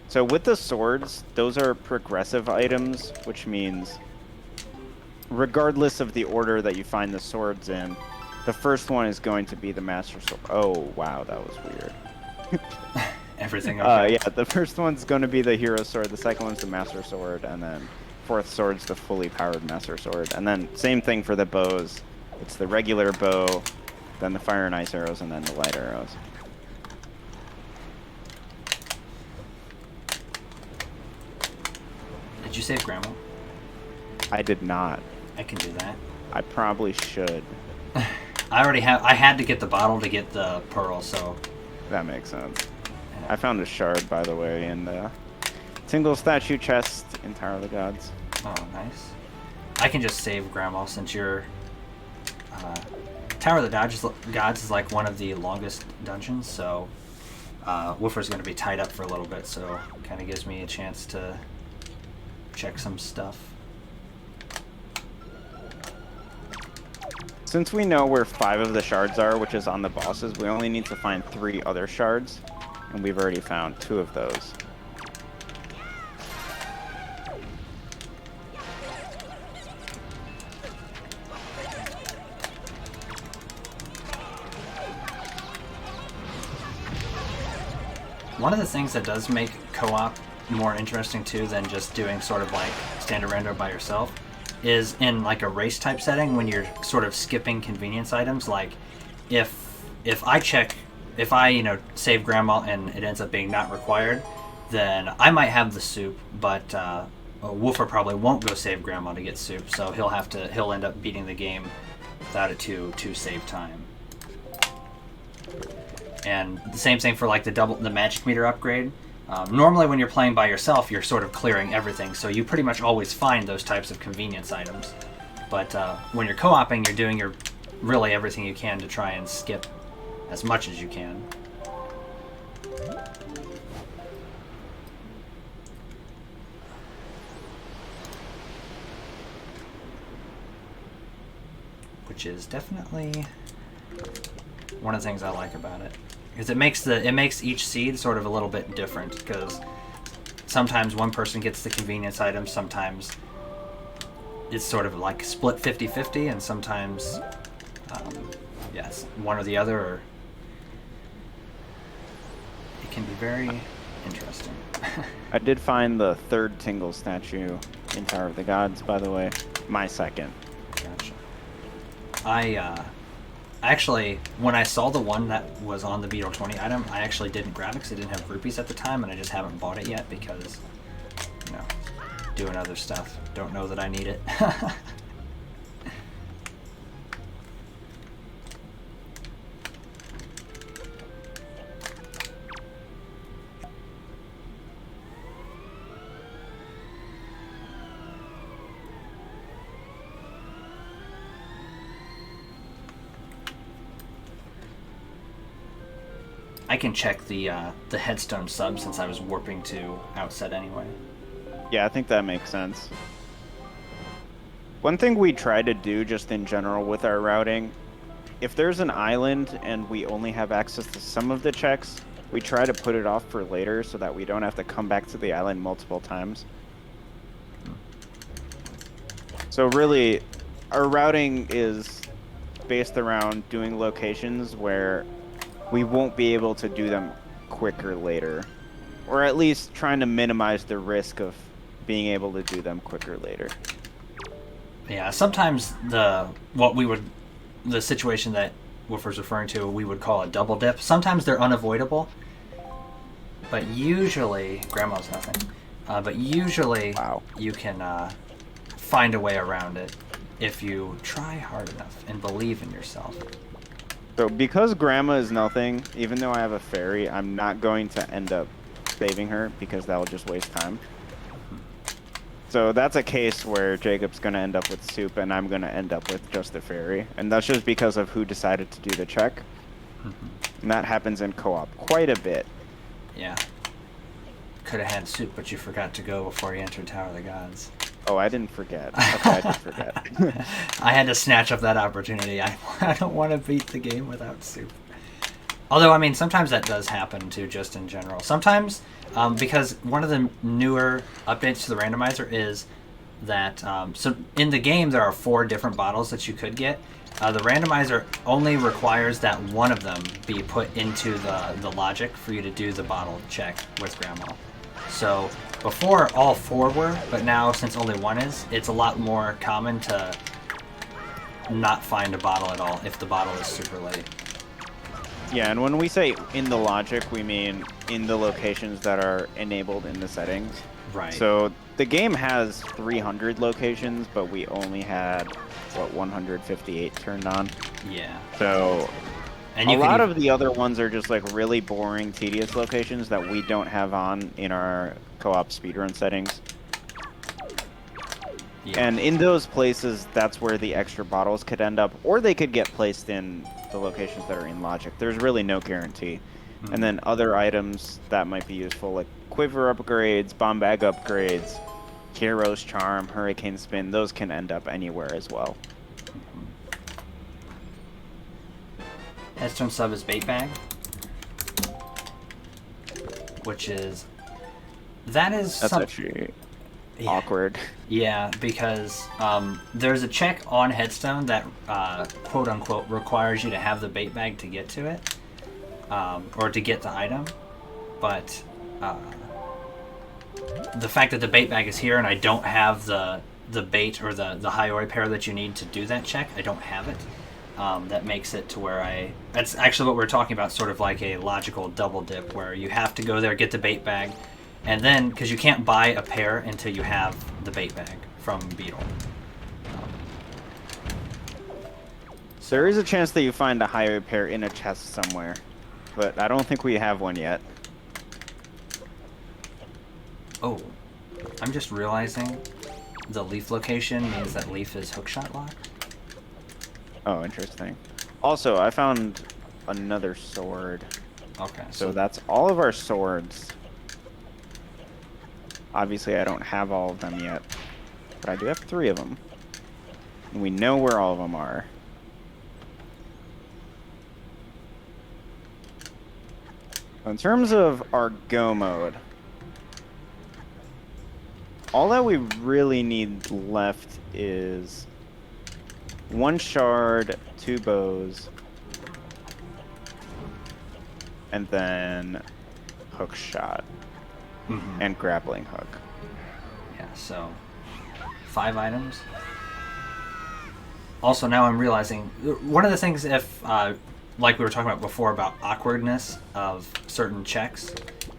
So with the swords, those are progressive items, which means regardless of the order that you find the swords in, the first one is going to be the Master Sword. Oh, wow, that was weird. Everything okay? Yeah, the first one's going to be the Hero Sword, the second one's the Master Sword, and then 4th sword's the fully powered Master Sword. And then same thing for the bows. It's the regular bow, then the fire and ice arrows, and then the light arrows. Did you save Grandma? I did not. I can do that. I probably should. I had to get the bottle to get the pearl, so... That makes sense. I found a shard, by the way, in the Tingle statue chest in Tower of the Gods. Oh, nice. I can just save Grandma since you're... Tower of the Gods is like one of the longest dungeons, so Woofer's going to be tied up for a little bit, so it kind of gives me a chance to check some stuff. Since we know where 5 of the shards are, which is on the bosses, we only need to find 3 other shards, and we've already found 2 of those. One of the things that does make co-op more interesting too than just doing sort of like standard rando by yourself is in like a race type setting when you're sort of skipping convenience items. Like if I save Grandma and it ends up being not required, then I might have the soup, but Woofer probably won't go save Grandma to get soup, so he'll end up beating the game without it to save time. And the same thing for like the magic meter upgrade. Normally when you're playing by yourself, you're sort of clearing everything, so you pretty much always find those types of convenience items. But when you're co-oping, you're doing really everything you can to try and skip as much as you can. Which is definitely one of the things I like about it. because it makes each seed sort of a little bit different, because sometimes one person gets the convenience item, sometimes it's sort of like split 50-50, and sometimes yes, one or the other, or it can be very interesting. I did find the third Tingle statue in Tower of the Gods, by the way. My second. Gotcha. I actually, when I saw the one that was on the Beetle 20 item, I actually didn't grab it because I didn't have rupees at the time, and I just haven't bought it yet because, you know, doing other stuff. Don't know that I need it. I can check the headstone sub since I was warping to Outset anyway. Yeah, I think that makes sense. One thing we try to do just in general with our routing, if there's an island and we only have access to some of the checks, we try to put it off for later so that we don't have to come back to the island multiple times. So really, our routing is based around doing locations where we won't be able to do them quicker later. Or at least trying to minimize the risk of being able to do them quicker later. Yeah, sometimes the situation that Wolf was referring to, we would call a double dip. Sometimes they're unavoidable, but usually, Grandma's nothing. But usually, Wow. You can find a way around it if you try hard enough and believe in yourself. So because Grandma is nothing, even though I have a fairy, I'm not going to end up saving her because that will just waste time. So that's a case where Jacob's going to end up with soup and I'm going to end up with just a fairy. And that's just because of who decided to do the check. And that happens in co-op quite a bit. Yeah. Could have had soup, but you forgot to go before you entered Tower of the Gods. Oh, I didn't forget. Okay, I did forget. I had to snatch up that opportunity. I don't want to beat the game without soup. Although, I mean, sometimes that does happen, too, just in general. Sometimes, because one of the newer updates to the randomizer is that, so in the game there are 4 different bottles that you could get. The randomizer only requires that one of them be put into the logic for you to do the bottle check with Grandma. So before all 4 were, but now since only one is, it's a lot more common to not find a bottle at all if the bottle is super late. Yeah, and when we say in the logic, we mean in the locations that are enabled in the settings. Right. So the game has 300 locations, but we only had, what, 158 turned on? Yeah. So and a lot of the other ones are just like really boring, tedious locations that we don't have on in our co-op speedrun settings. Yeah. And in those places, that's where the extra bottles could end up, or they could get placed in the locations that are in logic. There's really no guarantee. And then other items that might be useful, like quiver upgrades, bomb bag upgrades, hero's charm, hurricane spin, those can end up anywhere as well. Headstone sub is bait bag, which is That's actually awkward. Yeah, because there's a check on Headstone that quote unquote requires you to have the bait bag to get to it, or to get the item, but the fact that the bait bag is here and I don't have the bait or the High pair that you need to do that check, I don't have it. That makes it to where that's actually what we're talking about, sort of like a logical double dip, where you have to go there, get the bait bag, and then, because you can't buy a pair until you have the bait bag from Beetle. So there is a chance that you find a higher pair in a chest somewhere, but I don't think we have one yet. Oh, I'm just realizing the Leaf location means that Leaf is hookshot locked. Oh, interesting. Also, I found another sword. Okay. So that's all of our swords. Obviously, I don't have all of them yet, but I do have 3 of them. And we know where all of them are. In terms of our go mode, all that we really need left is 1 shard, 2 bows, and then hook shot and grappling hook. Yeah, so 5 items. Also, now I'm realizing one of the things, if like we were talking about before about awkwardness of certain checks,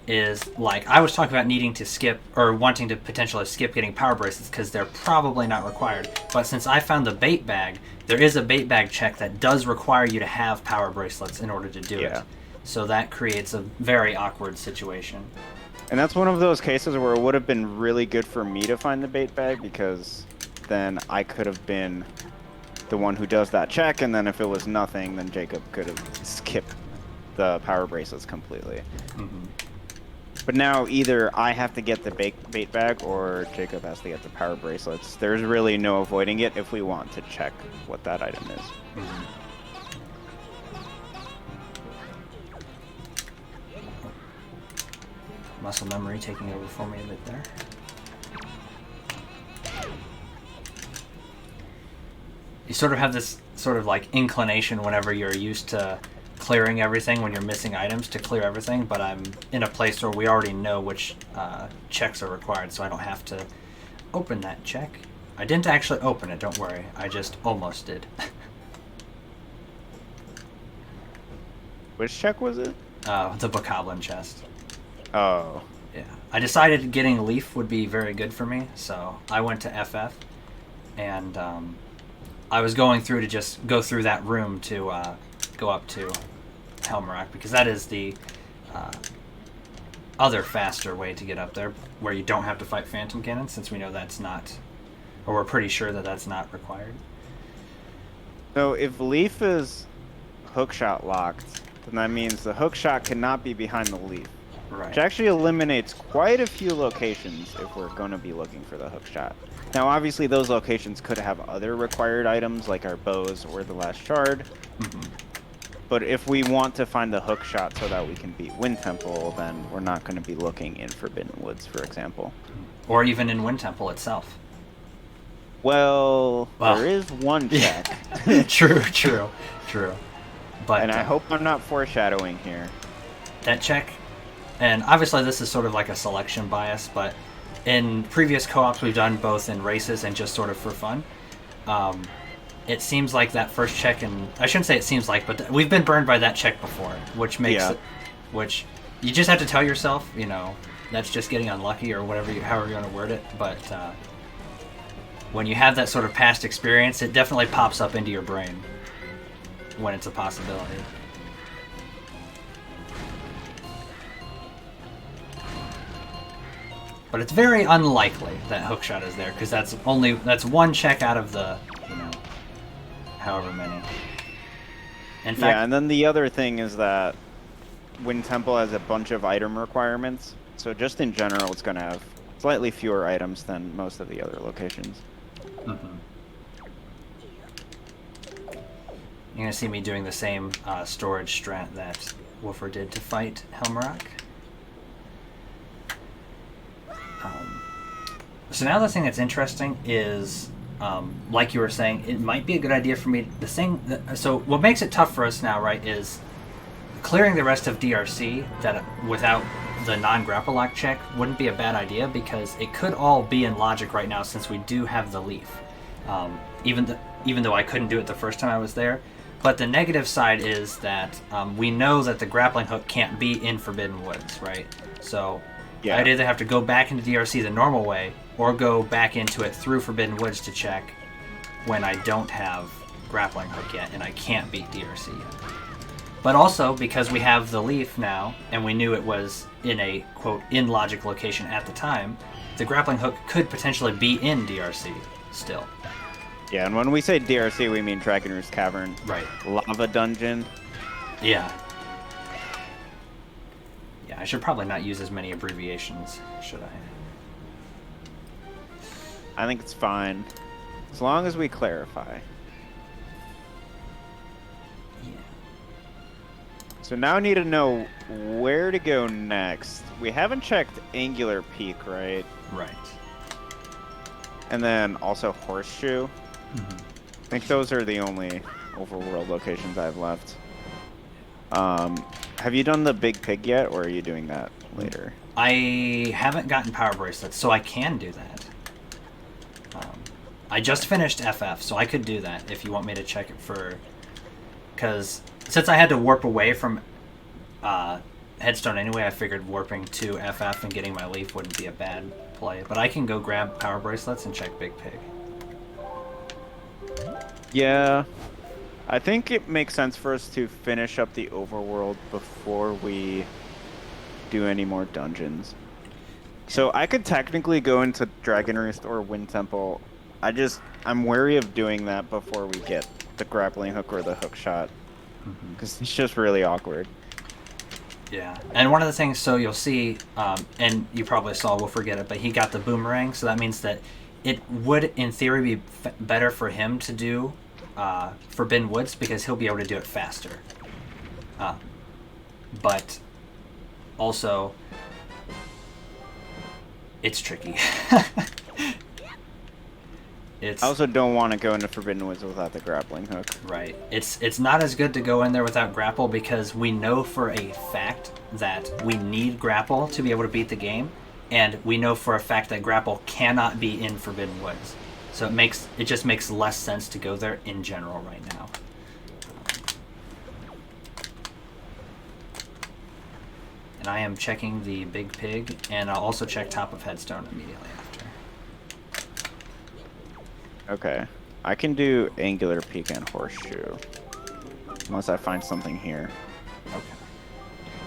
is like I was talking about needing to skip or wanting to potentially skip getting power bracelets because they're probably not required. But since I found the bait bag, there is a bait bag check that does require you to have power bracelets in order to do it. So that creates a very awkward situation. And that's one of those cases where it would have been really good for me to find the bait bag, because then I could have been the one who does that check, and then if it was nothing, then Jacob could have skipped the power bracelets completely. But now either I have to get the bait bag or Jacob has to get the power bracelets. There's really no avoiding it if we want to check what that item is. Muscle memory taking over for me a bit there. You sort of have this sort of like inclination whenever you're used to clearing everything when you're missing items to clear everything, but I'm in a place where we already know which checks are required, so I don't have to open that check. I didn't actually open it, don't worry. I just almost did. Which check was it? The Bokoblin chest. Oh. Yeah. I decided getting Leaf would be very good for me, so I went to FF, and I was going through to just go through that room to go up to Helmrock, because that is the other faster way to get up there, where you don't have to fight Phantom Cannon, since we know that's not, or we're pretty sure that that's not required. So if Leaf is hookshot locked, then that means the hookshot cannot be behind the Leaf. Right. Which actually eliminates quite a few locations if we're going to be looking for the hookshot. Now, obviously, those locations could have other required items, like our bows or the last shard. But if we want to find the hookshot so that we can beat Wind Temple, then we're not going to be looking in Forbidden Woods, for example. Or even in Wind Temple itself. Well, there is one check. True. But, and I hope I'm not foreshadowing here. That check, and obviously this is sort of like a selection bias, but in previous co-ops we've done both in races and just sort of for fun. It seems like that first check, and I shouldn't say it seems like, but we've been burned by that check before, which makes it, which you just have to tell yourself, you know, that's just getting unlucky or whatever, however you're going to word it. But when you have that sort of past experience, it definitely pops up into your brain when it's a possibility. But it's very unlikely that hookshot is there, because that's one check out of the, you know, however many. In fact, and then the other thing is that Wind Temple has a bunch of item requirements, so just in general it's going to have slightly fewer items than most of the other locations. You're going to see me doing the same storage strat that Woofer did to fight Helmrock. So now the thing that's interesting is, like you were saying, it might be a good idea for me. So what makes it tough for us now, right, is clearing the rest of DRC that without the non-grapple lock check wouldn't be a bad idea, because it could all be in logic right now since we do have the Leaf. Even though I couldn't do it the first time I was there. But the negative side is that we know that the grappling hook can't be in Forbidden Woods, right? So I'd either have to go back into DRC the normal way, or go back into it through Forbidden Woods to check when I don't have grappling hook yet, and I can't beat DRC yet. But also, because we have the Leaf now, and we knew it was in a, quote, in logic location at the time, the grappling hook could potentially be in DRC still. Yeah, and when we say DRC, we mean Dragon Roost Cavern. Right. Lava Dungeon. Yeah. Yeah, I should probably not use as many abbreviations, should I? I think it's fine, as long as we clarify. Yeah. So now I need to know where to go next. We haven't checked Angular Peak, right? Right. And then also Horseshoe. Mm-hmm. I think those are the only overworld locations I have left. Have you done the Big Pig yet, or are you doing that later? I haven't gotten power bracelets, so I can do that. I just finished FF, so I could do that if you want me to check it for... Because since I had to warp away from Headstone anyway, I figured warping to FF and getting my leaf wouldn't be a bad play. But I can go grab power bracelets and check Big Pig. Yeah. I think it makes sense for us to finish up the overworld before we do any more dungeons. So I could technically go into Dragon Roost or Wind Temple. I'm wary of doing that before we get the grappling hook or the hook shot. Because it's just really awkward. Yeah, and one of the things, so you'll see, and you probably saw, we'll forget it, but he got the boomerang, so that means that it would, in theory, be better for him to do Forbidden Woods, because he'll be able to do it faster. But also, it's tricky. I also don't want to go into Forbidden Woods without the grappling hook. Right. It's not as good to go in there without grapple, because we know for a fact that we need grapple to be able to beat the game, and we know for a fact that grapple cannot be in Forbidden Woods. So it just makes less sense to go there in general right now. And I am checking the Big Pig, and I'll also check Top of Headstone immediately after. Okay. I can do Angular Peak and Horseshoe. Unless I find something here. Okay.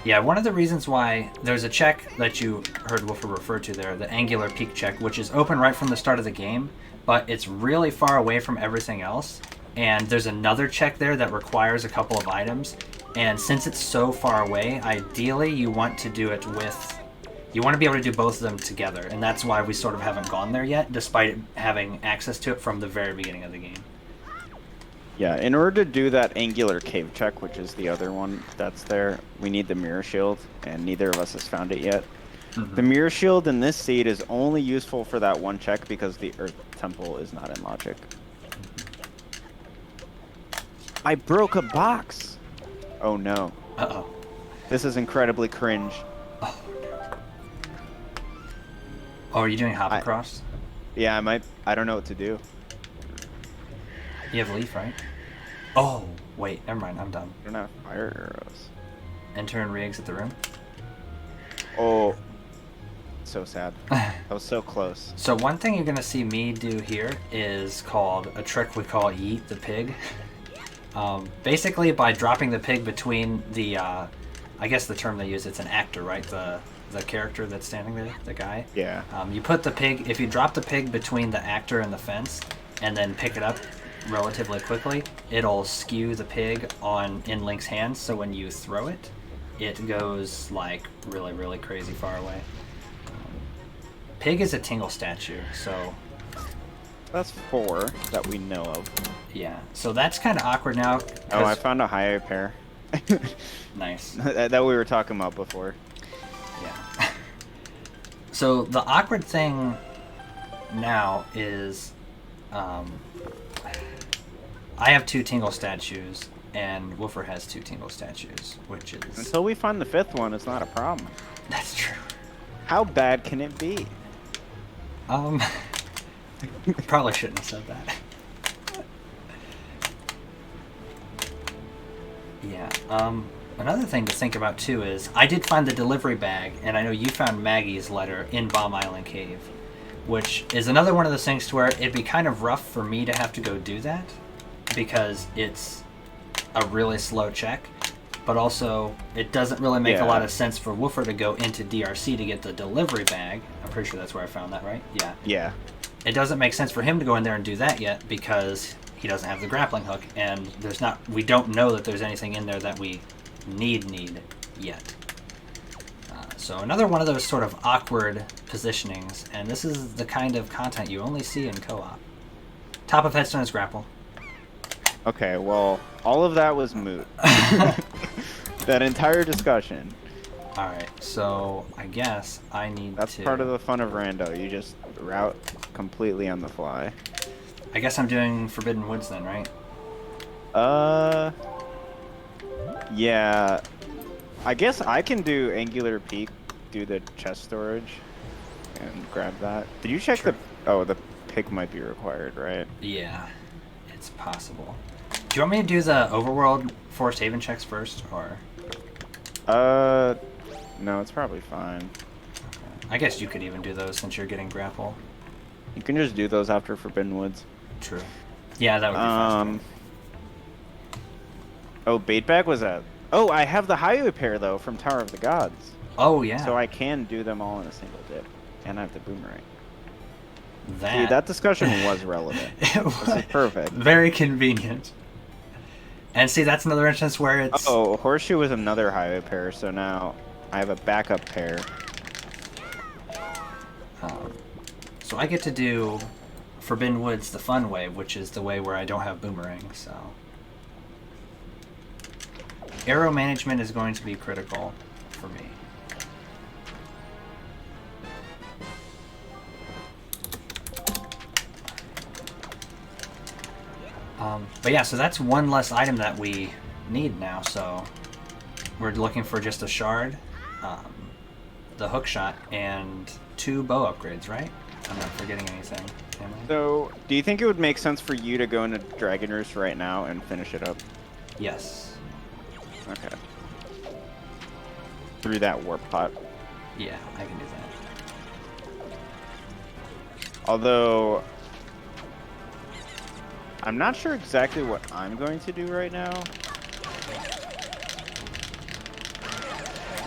Yeah, one of the reasons why there's a check that you heard Wolfer refer to there, the Angular Peak check, which is open right from the start of the game, but it's really far away from everything else. And there's another check there that requires a couple of items. And since it's so far away, ideally you want to do it with... You want to be able to do both of them together, and that's why we sort of haven't gone there yet, despite having access to it from the very beginning of the game. Yeah, in order to do that Angular Cave check, which is the other one that's there, we need the Mirror Shield, and neither of us has found it yet. Mm-hmm. The Mirror Shield in this seed is only useful for that one check because the Earth Temple is not in Logic. I broke a box! Oh no. Uh-oh. This is incredibly cringe. Oh, are you doing hop across? Yeah, I might. I don't know what to do. You have leaf, right? Oh, wait. Never mind. I'm done. I don't have fire arrows. Enter and re-exit the room. Oh, so sad. That was so close. So one thing you're going to see me do here is called a trick we call Yeet the Pig. Basically, by dropping the pig between the, I guess the term they use, it's an actor, right? The character that's standing there, the guy. Yeah. You put the pig, if you drop the pig between the actor and the fence, and then pick it up relatively quickly, it'll skew the pig in Link's hands, so when you throw it, it goes like really, really crazy far away. Pig is a Tingle statue, so... That's 4 that we know of. Yeah, so that's kind of awkward now. Oh, I found a high pair. Nice. that we were talking about before. Yeah. So the awkward thing now is I have 2 Tingle statues, and Woofer has 2 Tingle statues, which is... Until we find the 5th one, it's not a problem. That's true. How bad can it be? Probably shouldn't have said that. Yeah, another thing to think about too is, I did find the delivery bag, and I know you found Maggie's letter in Bomb Island Cave, which is another one of those things to where it'd be kind of rough for me to have to go do that, because it's a really slow check, but also it doesn't really make a lot of sense for Woofer to go into DRC to get the delivery bag. I'm pretty sure that's where I found that, right? Yeah. Yeah. It doesn't make sense for him to go in there and do that yet, because he doesn't have the grappling hook, and we don't know that there's anything in there that we need yet. So another one of those sort of awkward positionings, and this is the kind of content you only see in co-op. Top of Headstone is grapple. Okay, well, all of that was moot. That entire discussion. Alright, so I guess I need That's to... part of the fun of rando. You just route completely on the fly. I guess I'm doing Forbidden Woods then, right? Yeah. I guess I can do Angular Peak, do the chest storage, and grab that. Did you check Sure. the pick might be required, right? Yeah, it's possible. Do you want me to do the overworld Forest Haven checks first, or...? No, it's probably fine. I guess you could even do those since you're getting grapple. You can just do those after Forbidden Woods. True. Yeah, that would be faster. Oh, Baitbag was that? Oh, I have the highway pair though from Tower of the Gods. Oh yeah. So I can do them all in a single dip, and I have the boomerang. That. See, that discussion was relevant. It was This is perfect. very convenient. And see, that's another instance where it's... Oh, Horseshoe was another highway pair, so now I have a backup pair. So I get to do Forbidden Woods the fun way, which is the way where I don't have boomerang, so... Arrow management is going to be critical for me. But yeah, so that's one less item that we need now, so we're looking for just a shard, the hook shot, and 2 bow upgrades, right? I'm not forgetting anything, am I? So, do you think it would make sense for you to go into Dragon Roost right now and finish it up? Yes. Okay. Through that warp pot. Yeah, I can do that. Although, I'm not sure exactly what I'm going to do right now.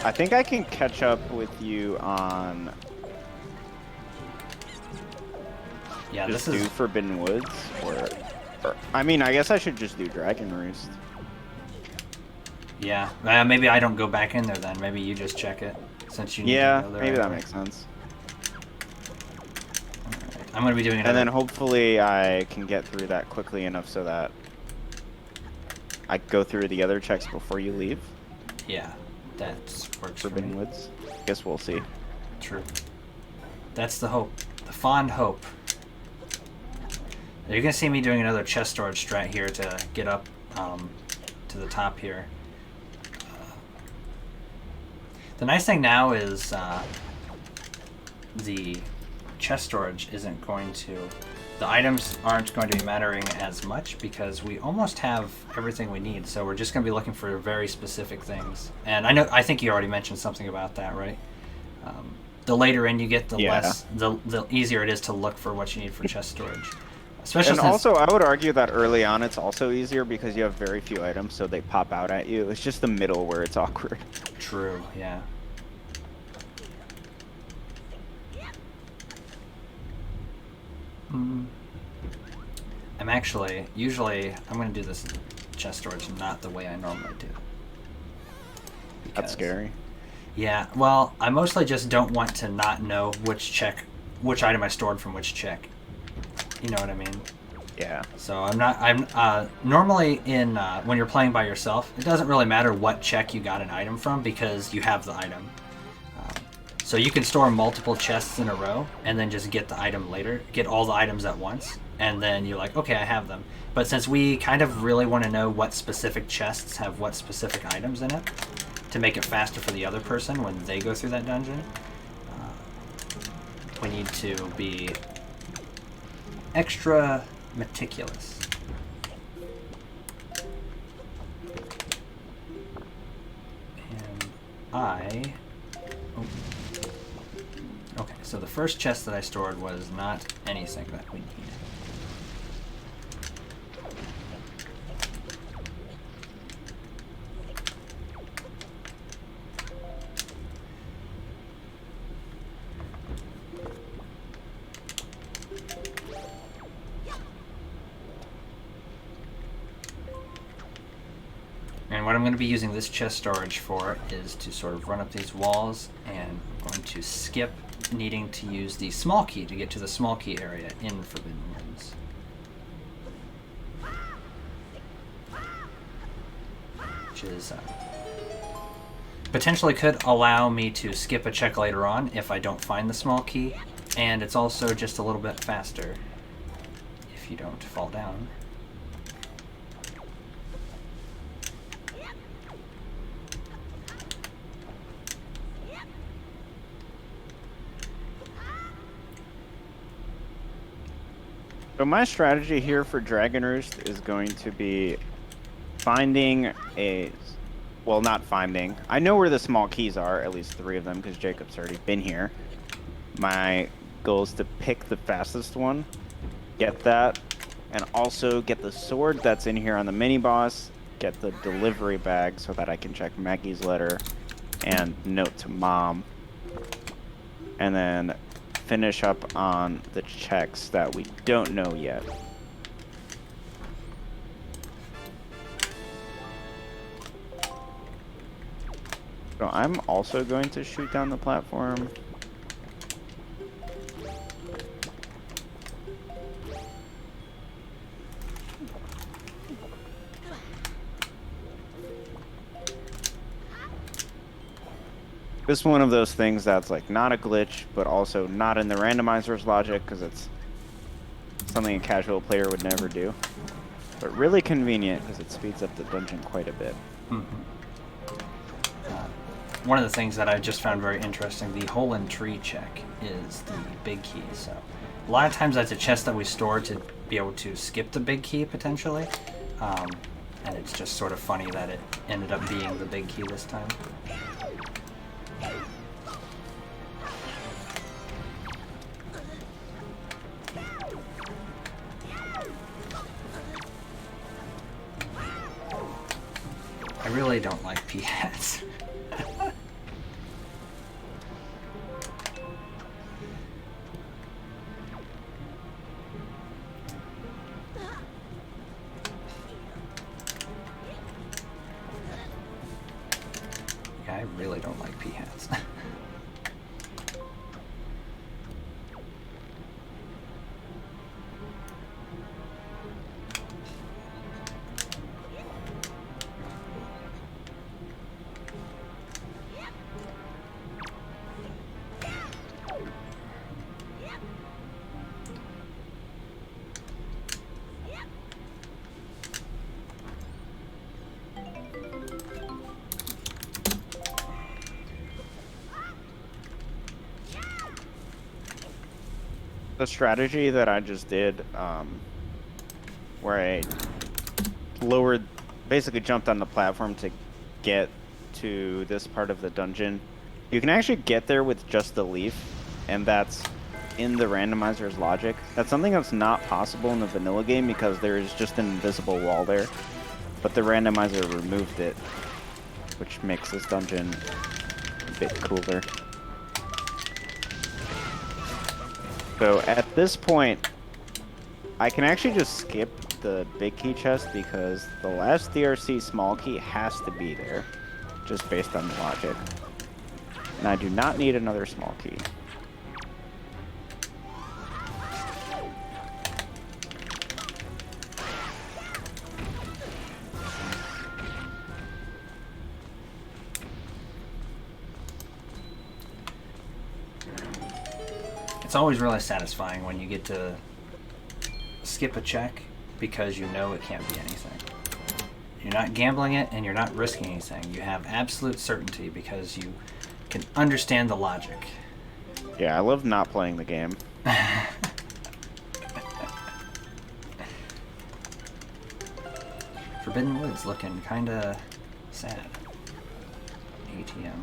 I think I can catch up with you on just do Forbidden Woods, or I mean, I guess I should just do Dragon Roost. Yeah, maybe I don't go back in there then. Maybe you just check it, since you need to go there. Maybe that makes sense. Alright, I'm going to be doing it. And then hopefully I can get through that quickly enough so that I go through the other checks before you leave. Yeah, that works for Forbidden me. Woods. Guess we'll see. True. That's the hope. The fond hope. You're going to see me doing another chest storage strat here to get up to the top here. The nice thing now is the chest storage isn't going to... The items aren't going to be mattering as much because we almost have everything we need. So we're just going to be looking for very specific things. And I think you already mentioned something about that, right? The later in you get, the easier it is to look for what you need for chest storage. Especially and also, I would argue that early on it's also easier because you have very few items, so they pop out at you. It's just the middle where it's awkward. True, yeah. Usually, I'm going to do this chest storage not the way I normally do. That's scary. Yeah, well, I mostly just don't want to not know which item I stored from which check. You know what I mean? Yeah. So normally when you're playing by yourself, it doesn't really matter what check you got an item from because you have the item. So you can store multiple chests in a row and then just get the item later, get all the items at once, and then you're like, okay, I have them. But since we kind of really want to know what specific chests have what specific items in it, to make it faster for the other person when they go through that dungeon, we need to be extra meticulous. And okay, so the first chest that I stored was not anything that we need. And what I'm going to be using this chest storage for is to sort of run up these walls, and I'm going to skip needing to use the small key to get to the small key area in Forbidden Woods. Which is potentially could allow me to skip a check later on if I don't find the small key, and it's also just a little bit faster if you don't fall down. So my strategy here for Dragon Roost is going to be finding a... Well, not finding. I know where the small keys are, at least 3 of them, because Jacob's already been here. My goal is to pick the fastest one, get that, and also get the sword that's in here on the mini-boss, get the delivery bag so that I can check Maggie's letter and note to Mom, and then finish up on the checks that we don't know yet. So I'm also going to shoot down the platform. This is one of those things that's like not a glitch, but also not in the randomizer's logic, because it's something a casual player would never do. But really convenient because it speeds up the dungeon quite a bit. One of the things that I just found very interesting, the hole in tree check is the big key. So a lot of times that's a chest that we store to be able to skip the big key potentially. And it's just sort of funny that it ended up being the big key this time. I really don't like pea-hats. Yeah, I really don't like pea-hats. The strategy that I just did, where I lowered, basically jumped on the platform to get to this part of the dungeon, you can actually get there with just the leaf, and that's in the randomizer's logic. That's something that's not possible in the vanilla game because there is just an invisible wall there, but the randomizer removed it, which makes this dungeon a bit cooler. So at this point, I can actually just skip the big key chest because the last DRC small key has to be there, just based on the logic. And I do not need another small key. It's always really satisfying when you get to skip a check because you know it can't be anything. You're not gambling it and you're not risking anything. You have absolute certainty because you can understand the logic. Yeah, I love not playing the game. Forbidden Woods looking kinda sad. ATM.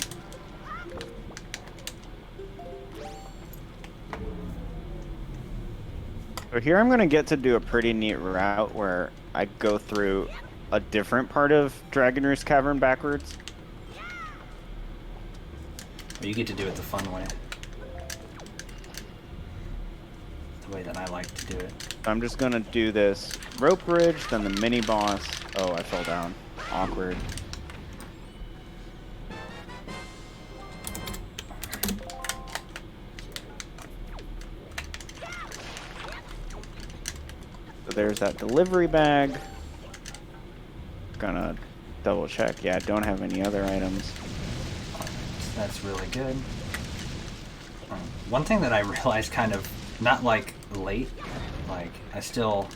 So here I'm going to get to do a pretty neat route where I go through a different part of Dragon Roost Cavern backwards. You get to do it the fun way. The way that I like to do it. I'm just going to do this rope bridge, then the mini boss. Oh, I fell down. Awkward. So there's that delivery bag. Gonna double check. Yeah, I don't have any other items. That's really good. One thing that I realized kind of, not like late, like I still,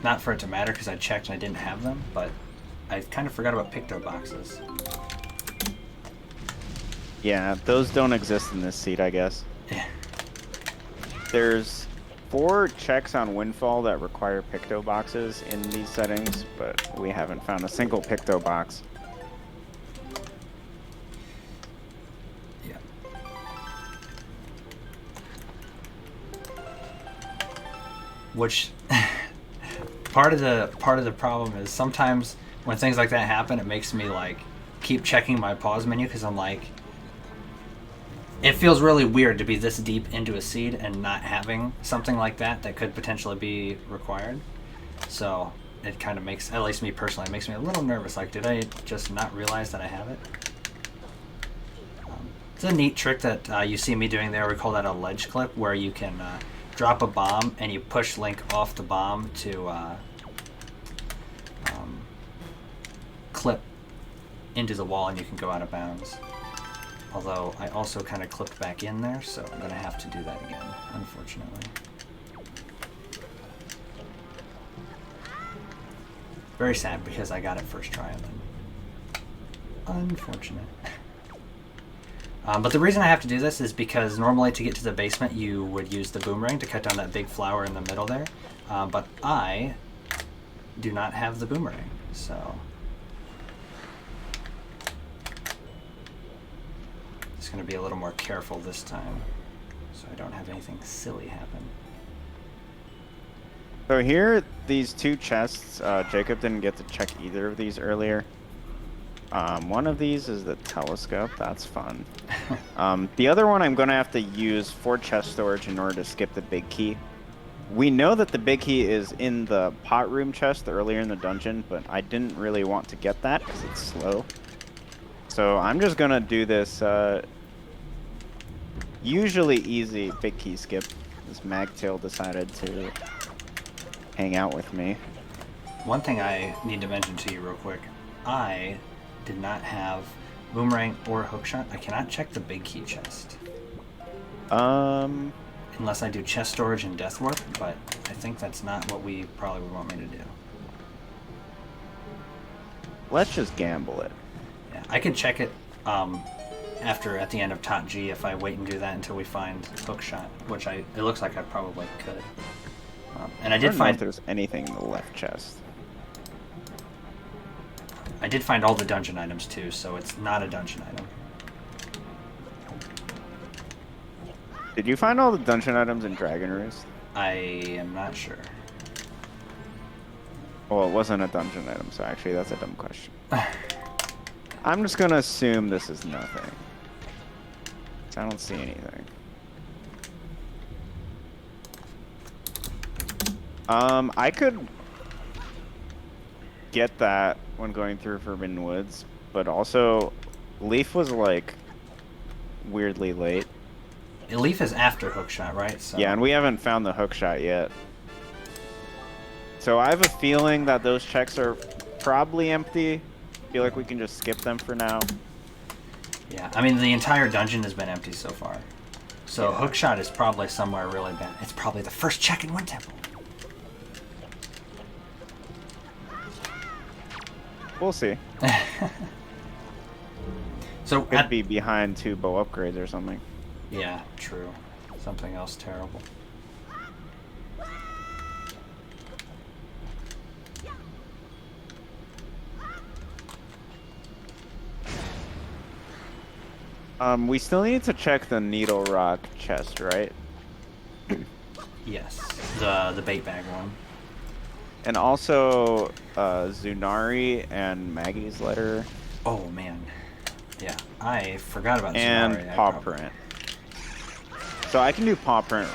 not for it to matter because I checked and I didn't have them, but I kind of forgot about Picto boxes. Yeah, those don't exist in this seed, I guess. Yeah. There's 4 checks on Windfall that require Picto boxes in these settings, but we haven't found a single Picto box. Yeah. Which part of the problem is sometimes when things like that happen, it makes me like keep checking my pause menu because I'm like, it feels really weird to be this deep into a seed and not having something like that that could potentially be required. So it kind of makes, at least me personally, it makes me a little nervous. Like, did I just not realize that I have it? It's a neat trick that you see me doing there. We call that a ledge clip, where you can drop a bomb and you push Link off the bomb to clip into the wall and you can go out of bounds. Although I also kind of clipped back in there, so I'm going to have to do that again, unfortunately. Very sad because I got it first try and then... Unfortunate. But the reason I have to do this is because normally to get to the basement you would use the boomerang to cut down that big flower in the middle there. But I do not have the boomerang, so... Just going to be a little more careful this time so I don't have anything silly happen. So here, these 2 chests, Jacob didn't get to check either of these earlier. One of these is the telescope, that's fun. The other one I'm going to have to use for chest storage in order to skip the big key. We know that the big key is in the pot room chest earlier in the dungeon, but I didn't really want to get that because it's slow. So I'm just going to do this usually easy big key skip. This Magtail decided to hang out with me. One thing I need to mention to you real quick. I did not have boomerang or hookshot. I cannot check the big key chest. Unless I do chest storage and death warp, but I think that's not what we probably would want me to do. Let's just gamble it. Yeah, I could check it at the end of Tot G if I wait and do that until we find hookshot, which it looks like I probably could. And I did don't know find if there's anything in the left chest. I did find all the dungeon items too, so it's not a dungeon item. Did you find all the dungeon items in Dragon Roost? I am not sure. Well, it wasn't a dungeon item, so actually that's a dumb question. I'm just gonna assume this is nothing. I don't see anything. I could get that when going through Forbidden Woods, but also Leaf was like weirdly late. Leaf is after hookshot, right? So... Yeah, and we haven't found the hookshot yet. So I have a feeling that those checks are probably empty. I feel like we can just skip them for now. Yeah, I mean, the entire dungeon has been empty so far. So yeah. Hookshot is probably somewhere really bad. It's probably the first check in Wind Temple. We'll see. So could be behind 2 bow upgrades or something. Yeah, true. Something else terrible. We still need to check the Needle Rock chest, right? Yes, the bait bag one. And also Zunari and Maggie's letter. Oh man, yeah, I forgot about and Zunari. Paw Print. So I can do Paw Print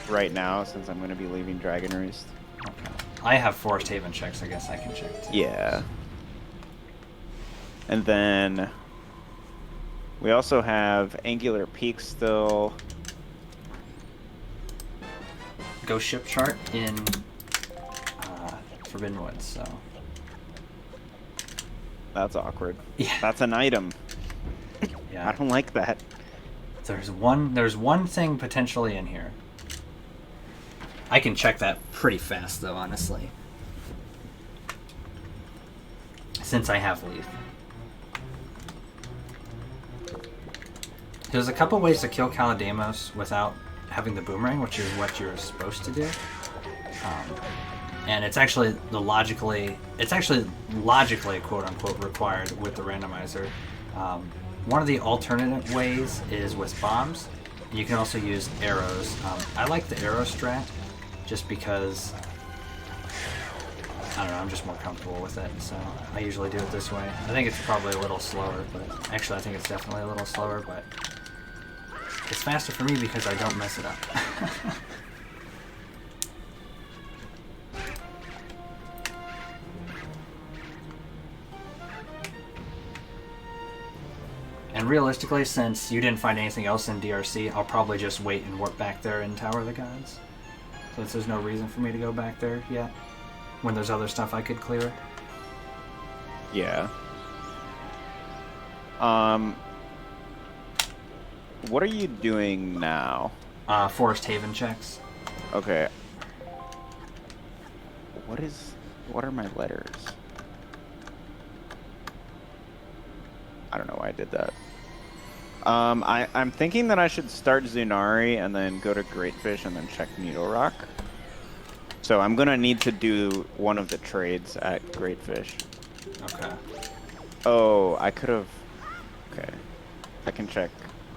right now since I'm going to be leaving Dragon Roost. Okay. I have Forest Haven checks. I guess I can check too. Yeah. And then we also have Angular Peak still. Ghost ship chart in Forbidden Woods, so. That's awkward. Yeah. That's an item. Yeah. I don't like that. There's one thing potentially in here. I can check that pretty fast, though, honestly. Since I have Leaf. There's a couple ways to kill Calademos without having the boomerang, which is what you're supposed to do. And it's actually logically quote unquote required with the randomizer. One of the alternative ways is with bombs. You can also use arrows. I like the arrow strat just because I don't know, I'm just more comfortable with it, so I usually do it this way. I think it's probably a little slower, but actually I think it's definitely a little slower, but it's faster for me because I don't mess it up. And realistically, since you didn't find anything else in DRC, I'll probably just wait and warp back there in Tower of the Gods. Since there's no reason for me to go back there yet, when there's other stuff I could clear. Yeah. What are you doing now? Forest Haven checks. Okay. What are my letters? I don't know why I did that. I'm thinking that I should start Zunari and then go to Greatfish and then check Needle Rock. So I'm gonna need to do one of the trades at Greatfish. Okay. Oh, I could have. Okay, I can check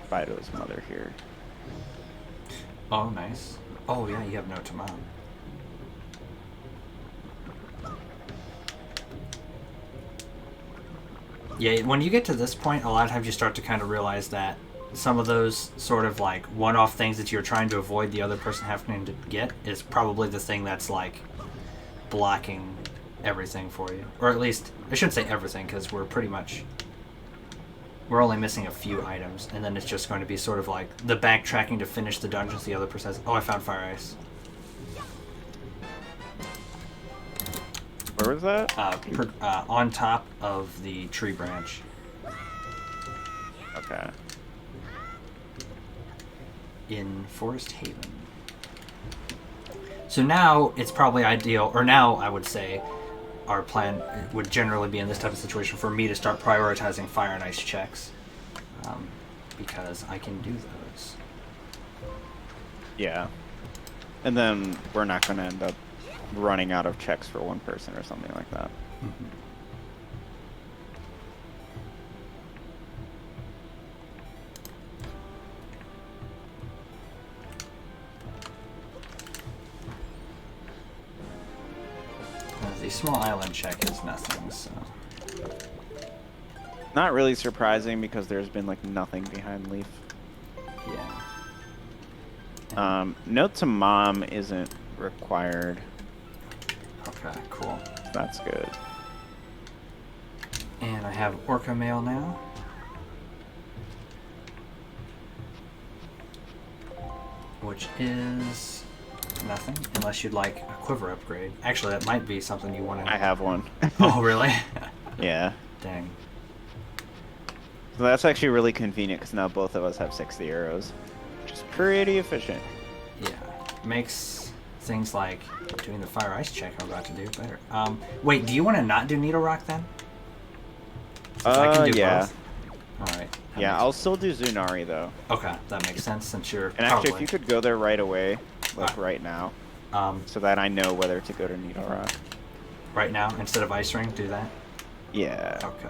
Fido's mother here. Oh, nice. Oh, yeah, you have Note to Mom. Yeah, when you get to this point, a lot of times you start to kind of realize that some of those sort of like one-off things that you're trying to avoid the other person having to get is probably the thing that's like blocking everything for you. Or at least, I shouldn't say everything because we're only missing a few items, and then it's just going to be sort of like the backtracking to finish the dungeons the other person says, oh, I found Fire Ice. Where was that? On top of the tree branch. Okay. In Forest Haven. So now it's probably ideal, or now I would say our plan would generally be in this type of situation for me to start prioritizing Fire and Ice checks. Because I can do those. Yeah. And then we're not going to end up running out of checks for one person or something like that. Mm-hmm. The small island check is nothing, so... Not really surprising because there's been like nothing behind Leaf. Yeah. Note to Mom isn't required. Okay, cool. That's good. And I have Orca Mail now. Which is nothing, unless you'd like a quiver upgrade. Actually, that might be something you want to... I have one. Oh, really? Yeah. Dang. So that's actually really convenient because now both of us have 60 arrows, which is pretty efficient. Yeah. Makes things like doing the Fire Ice check I'm about to do better. Wait, do you want to not do Needle Rock then? Since I can do yeah. both. Alright. Yeah, I'll still do Zunari though. Okay, that makes sense since you're And actually, if you could go there right away, like right now, so that I know whether to go to Needle Rock. Right now, instead of Ice Ring, do that? Yeah. Okay.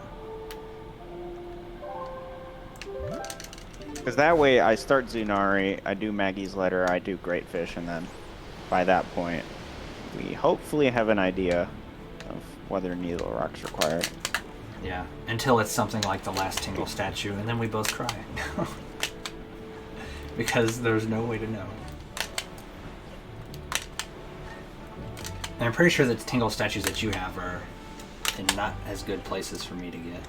Because that way I start Zunari, I do Maggie's Letter, I do Greatfish, and then by that point, we hopefully have an idea of whether Needle Rock's required. Yeah, until it's something like the last Tingle statue, and then we both cry. Because there's no way to know. And I'm pretty sure that the Tingle statues that you have are in not as good places for me to get.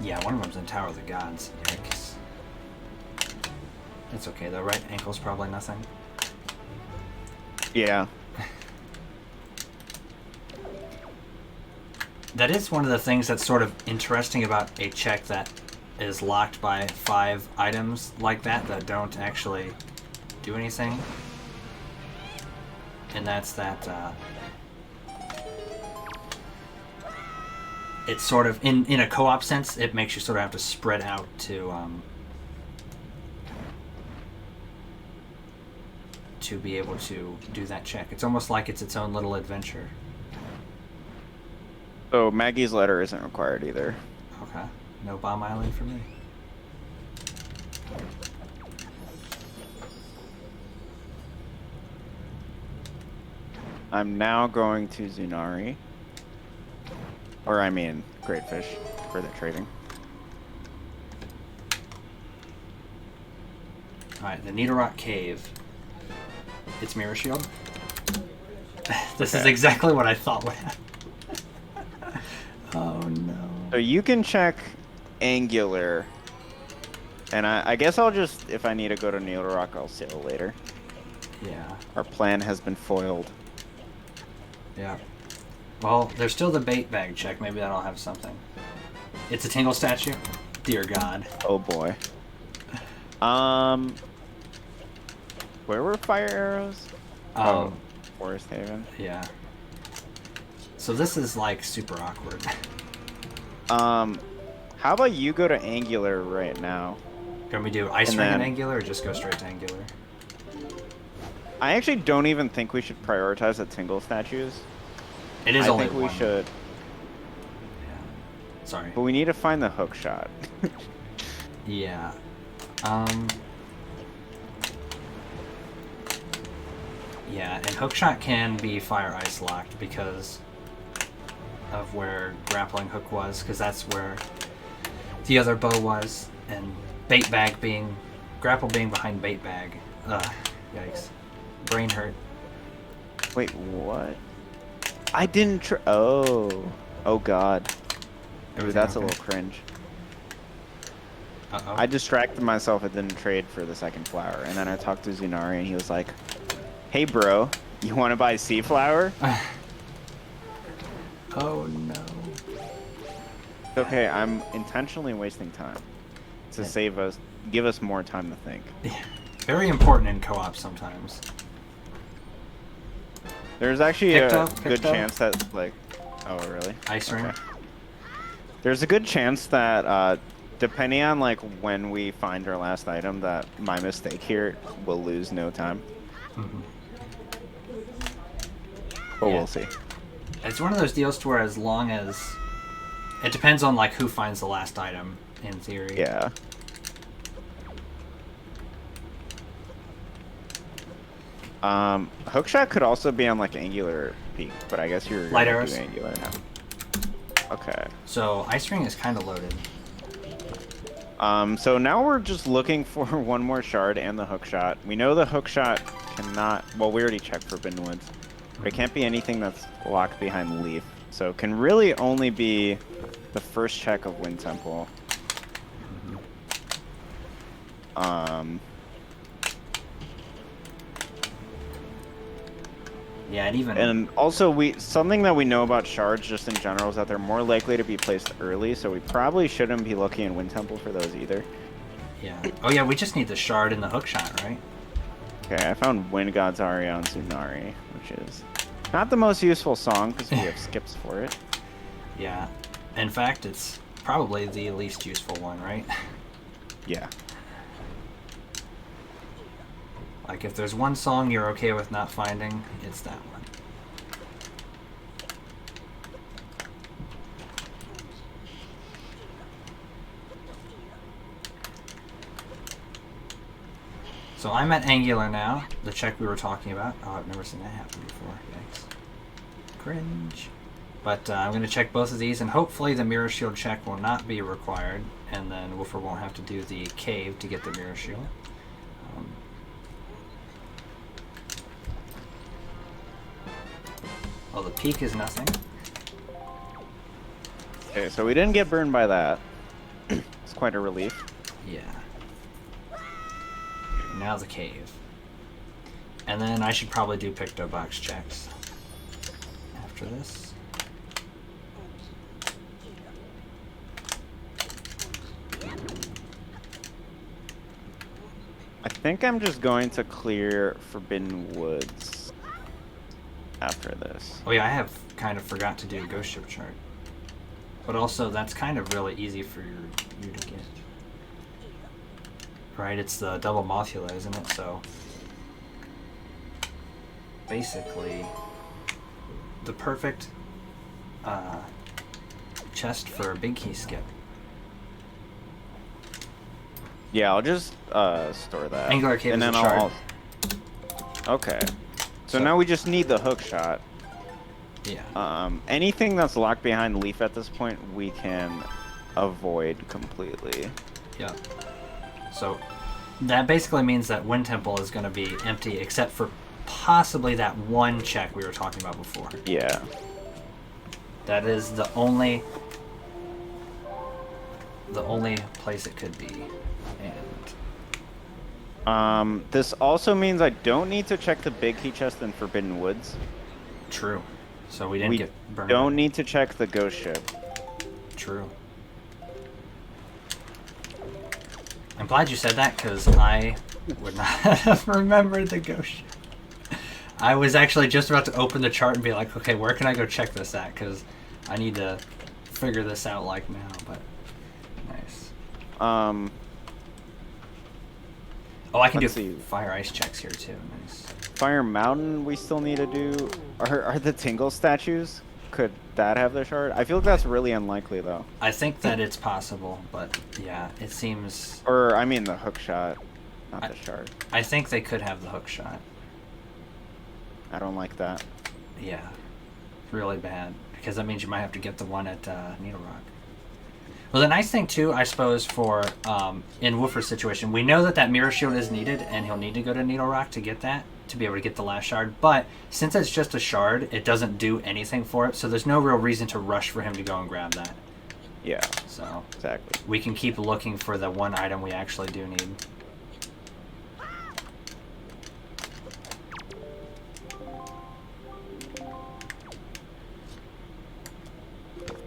Yeah, one of them's in Tower of the Gods. Yikes. That's okay though, right? Ankle's probably nothing. Yeah. That is one of the things that's sort of interesting about a check that is locked by 5 items like that don't actually do anything. And that's that it's sort of, in a co-op sense, it makes you sort of have to spread out to be able to do that check. It's almost like it's its own little adventure. So Maggie's letter isn't required either. Okay. No Bomb Island for me. I'm now going to Zunari. Or I mean, Great Fish for the trading. Alright, the Needlerock Cave. It's Mirror Shield. This is Okay. exactly what I thought would happen. Oh no. So you can check Angular. And I guess I'll just, if I need to go to Needle Rock, I'll sail later. Yeah. Our plan has been foiled. Yeah. Well, there's still the bait bag check. Maybe that'll have something. It's a Tingle statue? Dear God. Oh boy. Where were fire arrows? Forest Haven. Yeah. So this is like super awkward. How about you go to Angular right now? Can we do Ice And Ring then- and Angular or just go straight to Angular? I actually don't even think we should prioritize the Tingle statues. It is I only think we one. should, Yeah. Sorry. but we need to find the hook shot. Yeah. Yeah, and Hookshot can be fire ice locked because of where Grappling Hook was, because that's where the other bow was, and Bait Bag being... Grapple being behind Bait Bag. Ugh, yikes. Brain hurt. Wait, what? I didn't Oh god. Maybe Everything that's a okay? little cringe. Uh-oh. I distracted myself and didn't trade for the second flower, and then I talked to Zunari and he was like, "Hey bro, you want to buy sea flower?" Oh no. It's okay, I'm intentionally wasting time to give us more time to think. Very important in co-op sometimes. There's actually Picked a up, good picked up. chance that, like, oh really? Ice Ring. There's a good chance that, depending on like when we find our last item, that my mistake here will lose no time. Mhm. But Yeah. we'll see. It's one of those deals to where as long as... It depends on like who finds the last item, in theory. Yeah. Hookshot could also be on like Angular Peak, but I guess you're Light gonna arrows? do Angular now. Okay. So Ice Ring is kind of loaded. So now we're just looking for one more shard and the hookshot. We know the hookshot cannot. Well, we already checked Forbidden Woods, but it can't be anything that's locked behind Leaf. So it can really only be the first check of Wind Temple. Yeah, and even... And also, something that we know about shards just in general is that they're more likely to be placed early, so we probably shouldn't be looking in Wind Temple for those either. Yeah. Oh yeah, we just need the shard and the hookshot, right? Okay, I found Wind God's Aria on Tsunari, which is not the most useful song because we have skips for it. Yeah. In fact, it's probably the least useful one, right? Yeah. Like, if there's one song you're okay with not finding, it's that one. So I'm at Angular now, the check we were talking about. Oh, I've never seen that happen before. Yikes. Cringe. But I'm going to check both of these, and hopefully the Mirror Shield check will not be required, and then Woofer won't have to do the cave to get the Mirror Shield. Oh, the peak is nothing. Okay, so we didn't get burned by that. It's quite a relief. Yeah. now the cave. And then I should probably do Picto Box checks after this. I think I'm just going to clear Forbidden Woods after this. Oh yeah, I have kind of forgot to do a ghost ship chart. But also, that's kind of really easy for you to get. Right, it's the double Mothula, isn't it? So, basically, the perfect chest for a big key skip. Yeah, I'll just store that. Angular cave and is then a shard. Okay. So now we just need the hook shot. Yeah. Anything that's locked behind the leaf at this point, we can avoid completely. Yeah. So that basically means that Wind Temple is going to be empty, except for possibly that one check we were talking about before. Yeah. That is the only place it could be. And this also means I don't need to check the big key chest in Forbidden Woods. true. So we didn't get burned. Don't need to check the ghost ship. True. I'm glad you said that, because I would not have remembered the ghost ship. I was actually just about to open the chart and be like, okay, where can I go check this at? Because I need to figure this out like now, but nice. Oh, I can let's do see. fire ice checks here too. Nice. Fire Mountain we still need to do. Are the Tingle statues? Could that have the shard? I feel like that's really unlikely though. I think that it's possible, but yeah, it seems... Or, I mean the hook shot, not the shard. I think they could have the hook shot. I don't like that. Yeah, really bad, because that means you might have to get the one at Needle Rock. Well, the nice thing too, I suppose, for in Woofer's situation, we know that mirror shield is needed, and he'll need to go to Needle Rock to get that, to be able to get the last shard. But since it's just a shard, it doesn't do anything for it, so there's no real reason to rush for him to go and grab that. Yeah. So exactly. We can keep looking for the one item we actually do need.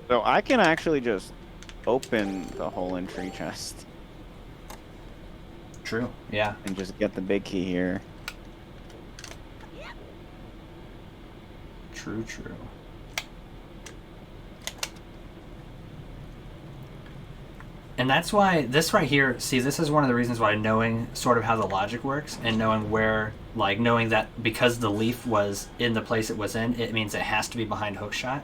So I can actually just open the hole in tree chest. True. Yeah. And just get the big key here. True, true. And that's why this right here, see, this is one of the reasons why knowing sort of how the logic works and knowing where, like, knowing that because the leaf was in the place it was in, it means it has to be behind hookshot,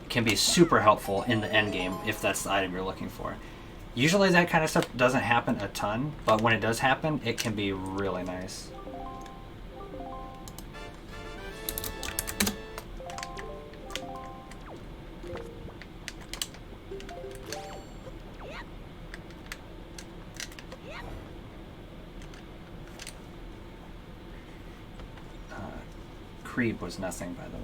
can be super helpful in the end game if that's the item you're looking for. Usually that kind of stuff doesn't happen a ton, but when it does happen, it can be really nice. Creep was nothing, by the way.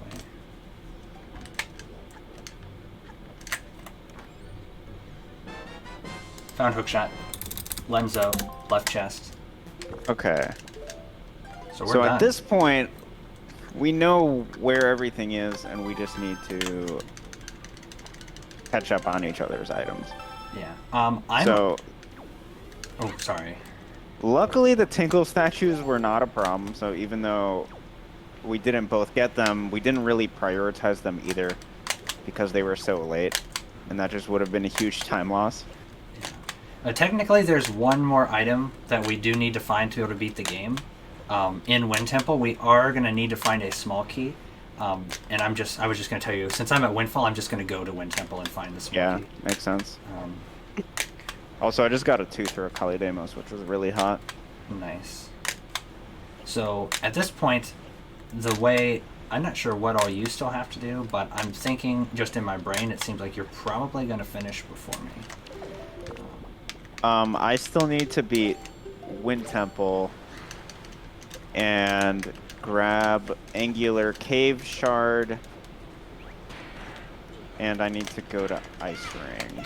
Found hookshot. Lenzo, left chest. Okay. So we're So done. at this point, we know where everything is, and we just need to catch up on each other's items. Yeah. So, oh, sorry. luckily the Tingle statues were not a problem, so even though we didn't both get them, we didn't really prioritize them either because they were so late, and that just would have been a huge time loss. Technically, there's one more item that we do need to find to be able to beat the game. In Wind Temple, we are going to need to find a small key. And I was just going to tell you, since I'm at Windfall, I'm just going to go to Wind Temple and find the small key. Yeah, makes sense. Also, I just got a tooth for a Kalidamos, which was really hot. Nice. So, at this point, the way... I'm not sure what all you still have to do, but I'm thinking, just in my brain, it seems like you're probably going to finish before me. I still need to beat Wind Temple and grab Angular Cave Shard, and I need to go to Ice Ring.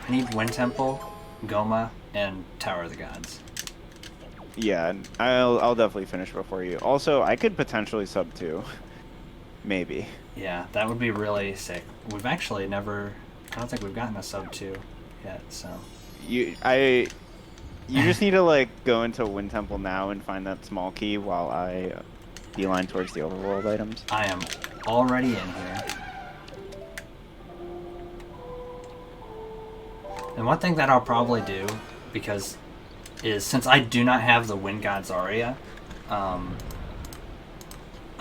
I need Wind Temple, Goma, and Tower of the Gods. Yeah, and I'll definitely finish before you. Also, I could potentially sub 2. Maybe. Yeah, that would be really sick. We've actually never... I don't think we've gotten a sub 2 yet, so... You just need to, like, go into Wind Temple now and find that small key while I beeline towards the overworld items. I am already in here. And one thing that I'll probably do, because... is since I do not have the Wind God's Aria, I'm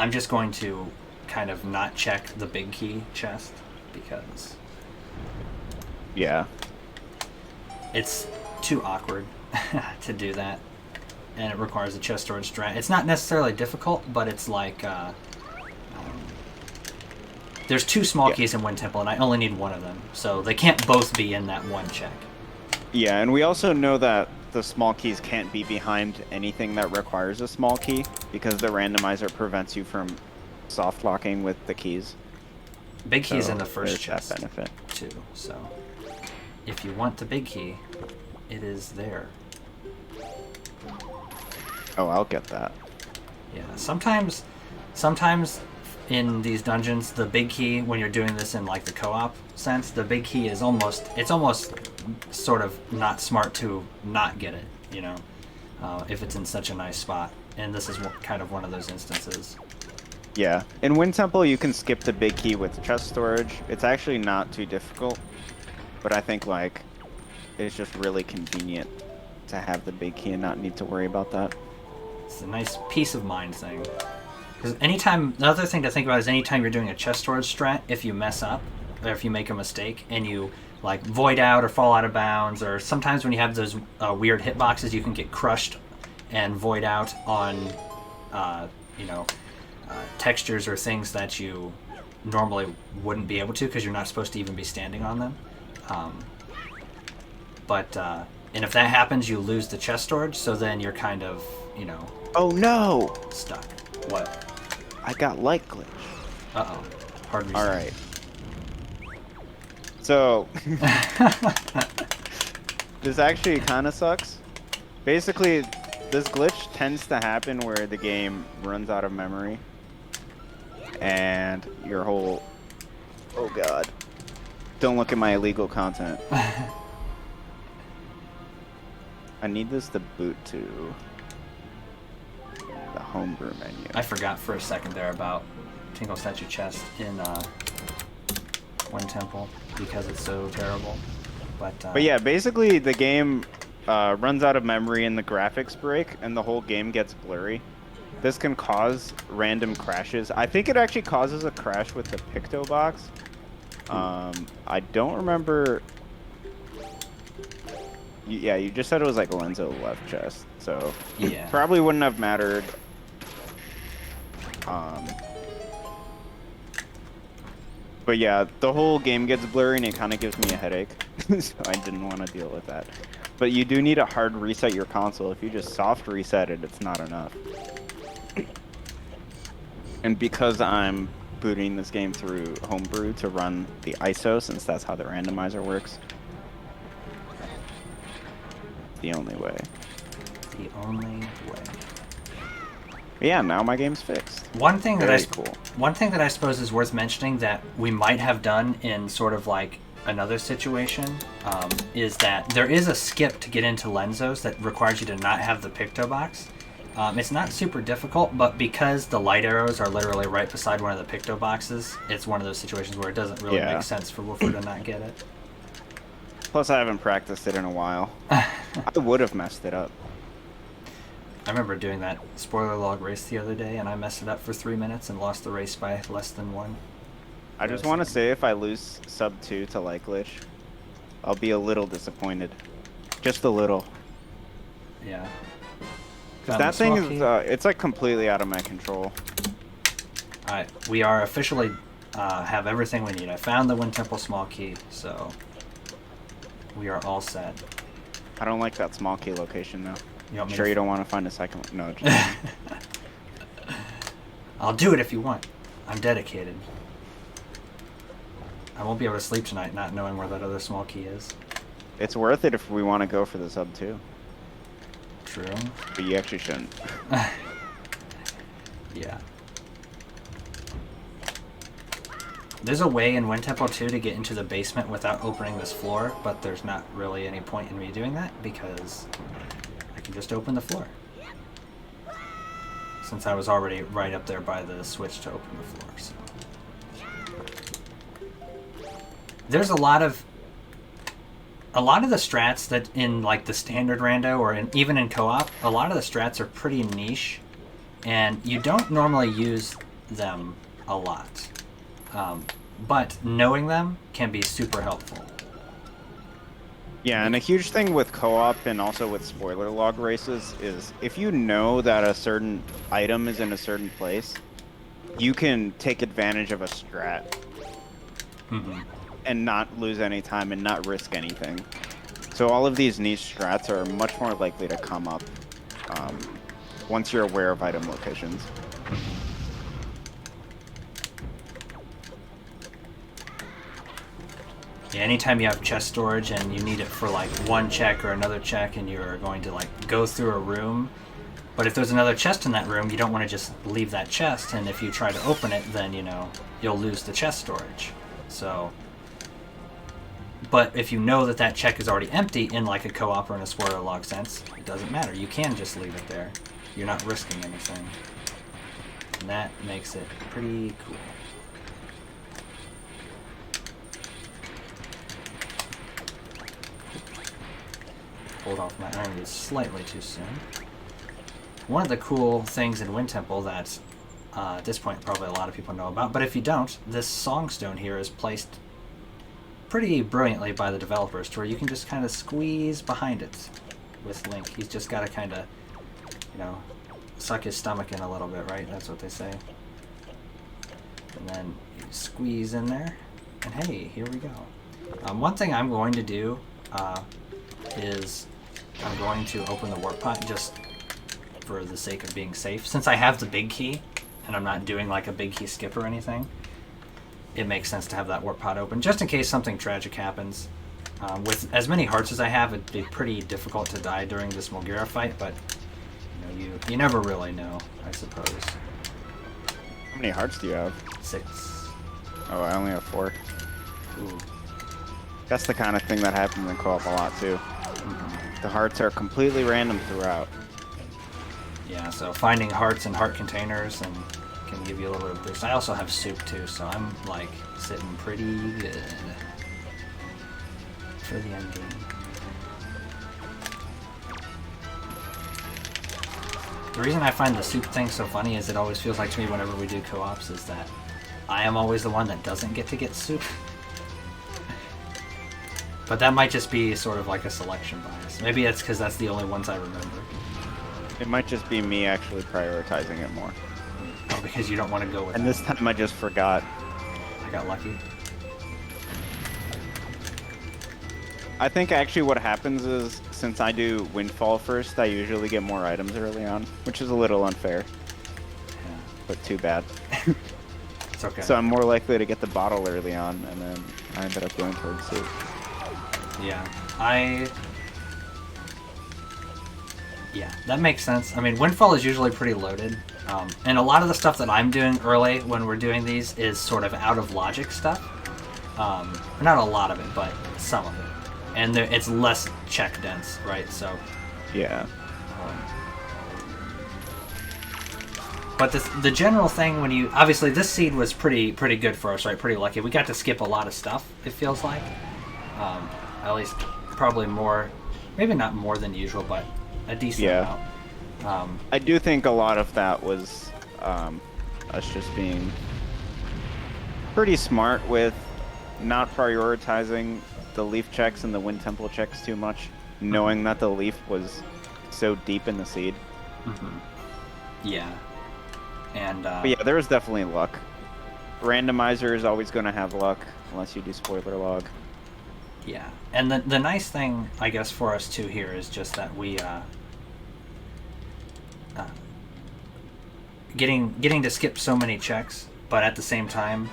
just going to kind of not check the big key chest, because... Yeah. It's too awkward to do that, and it requires a chest storage strat. It's not necessarily difficult, but it's like there's 2 small keys in Wind Temple, and I only need one of them, so they can't both be in that one check. Yeah, and we also know that the small keys can't be behind anything that requires a small key, because the randomizer prevents you from soft locking with the keys. Big key's So in the first there's that chest benefit. too, so if you want the big key, it is there. Oh, I'll get that. Yeah, sometimes in these dungeons, the big key, when you're doing this in like the co-op sense, the big key is almost sort of not smart to not get it, you know, if it's in such a nice spot. And this is kind of one of those instances. Yeah, in Wind Temple you can skip the big key with chest storage. It's actually not too difficult, but I think like it's just really convenient to have the big key and not need to worry about that. It's a nice peace of mind thing. Because the other thing to think about is anytime you're doing a chest storage strat, if you mess up, or if you make a mistake, and you like void out or fall out of bounds, or sometimes when you have those weird hitboxes, you can get crushed and void out on, textures or things that you normally wouldn't be able to because you're not supposed to even be standing on them. And if that happens, you lose the chest storage, so then you're kind of, Oh no! stuck. What? I got light glitch. Uh-oh. Hard reset. Alright. So, this actually kind of sucks. Basically, this glitch tends to happen where the game runs out of memory. And your whole... Oh god. Don't look at my illegal content. I need this to boot to the homebrew menu. I forgot for a second there about Tingle Statue Chest in One Temple because it's so terrible. But yeah, basically the game runs out of memory and the graphics break and the whole game gets blurry. This can cause random crashes. I think it actually causes a crash with the Picto box. I don't remember... Yeah, you just said it was like Lenzo left chest, so yeah, probably wouldn't have mattered. But yeah, the whole game gets blurry and it kind of gives me a headache, so I didn't want to deal with that. But you do need to hard reset your console. If you just soft reset it, it's not enough. And because I'm booting this game through Homebrew to run the ISO, since that's how the randomizer works, the only way. The only way. But yeah, now my game's fixed. One thing that I suppose is worth mentioning that we might have done in sort of like another situation is that there is a skip to get into Lenzo's that requires you to not have the Picto box. It's not super difficult, but because the light arrows are literally right beside one of the Picto boxes, it's one of those situations where it doesn't really make sense for Woofer to not get it. Plus, I haven't practiced it in a while. I would have messed it up. I remember doing that spoiler log race the other day, and I messed it up for 3 minutes and lost the race by less than 1. I just want to say if I lose sub 2 to light glitch, I'll be a little disappointed. Just a little. Yeah. That thing is, it's like completely out of my control. Alright, we are officially, have everything we need. I found the Wind Temple small key, so we are all set. I don't like that small key location though. Sure you don't want to find a second one? No, just I'll do it if you want. I'm dedicated. I won't be able to sleep tonight not knowing where that other small key is. It's worth it if we want to go for the sub 2. True. But you actually shouldn't. Yeah. There's a way in Wind Temple 2 to get into the basement without opening this floor, but there's not really any point in me doing that because I can just open the floor. Since I was already right up there by the switch to open the floor. So. There's a lot of the strats that in like the standard rando or even in co-op, a lot of the strats are pretty niche, and you don't normally use them a lot. But knowing them can be super helpful. Yeah, and a huge thing with co-op and also with spoiler log races is if you know that a certain item is in a certain place, you can take advantage of a strat and not lose any time and not risk anything. So all of these niche strats are much more likely to come up once you're aware of item locations. Yeah, anytime you have chest storage and you need it for like one check or another check and you're going to like go through a room, but if there's another chest in that room, you don't want to just leave that chest, and if you try to open it, then, you know, you'll lose the chest storage. So, but if you know that that check is already empty in like a co-op or in a spoiler log sense, it doesn't matter. You can just leave it there. You're not risking anything. And that makes it pretty cool. Pulled off my iron just slightly too soon. One of the cool things in Wind Temple that at this point probably a lot of people know about, but if you don't, this songstone here is placed pretty brilliantly by the developers to where you can just kind of squeeze behind it with Link. He's just got to kind of, you know, suck his stomach in a little bit, right? That's what they say. And then you squeeze in there, and hey, here we go. One thing I'm going to do is I'm going to open the warp pot just for the sake of being safe. Since I have the big key, and I'm not doing like a big key skip or anything, it makes sense to have that warp pod open, just in case something tragic happens. With as many hearts as I have, it'd be pretty difficult to die during this Mulgira fight, but you know, you never really know, I suppose. How many hearts do you have? 6. Oh, I only have 4. Ooh. That's the kind of thing that happens in co-op a lot, too. The hearts are completely random throughout. Yeah, so finding hearts and heart containers and can give you a little bit of boost. I also have soup too, so I'm like sitting pretty good for the end game. The reason I find the soup thing so funny is it always feels like to me whenever we do co-ops is that I am always the one that doesn't get to get soup. But that might just be sort of like a selection bias. Maybe it's because that's the only ones I remember. It might just be me actually prioritizing it more. Oh, because you don't want to go with And this time I just forgot. I got lucky. I think actually what happens is, since I do Windfall first, I usually get more items early on, which is a little unfair. Yeah. But too bad. It's okay. So I'm more likely to get the bottle early on, and then I ended up going towards soup. Yeah, yeah, that makes sense. I mean, Windfall is usually pretty loaded, and a lot of the stuff that I'm doing early when we're doing these is sort of out of logic stuff. Not a lot of it, but some of it. And it's less check dense, right? So, yeah. But the general thing when you... Obviously, this seed was pretty good for us, right? Pretty lucky. We got to skip a lot of stuff, it feels like. At least probably more... Maybe not more than usual, but a decent amount. I do think a lot of that was us just being pretty smart with not prioritizing the leaf checks and the Wind Temple checks too much, knowing that the leaf was so deep in the seed. Yeah. And but yeah, there was definitely luck. Randomizer is always going to have luck unless you do spoiler log. Yeah, and the nice thing, I guess, for us too here is just that we getting to skip so many checks, but at the same time,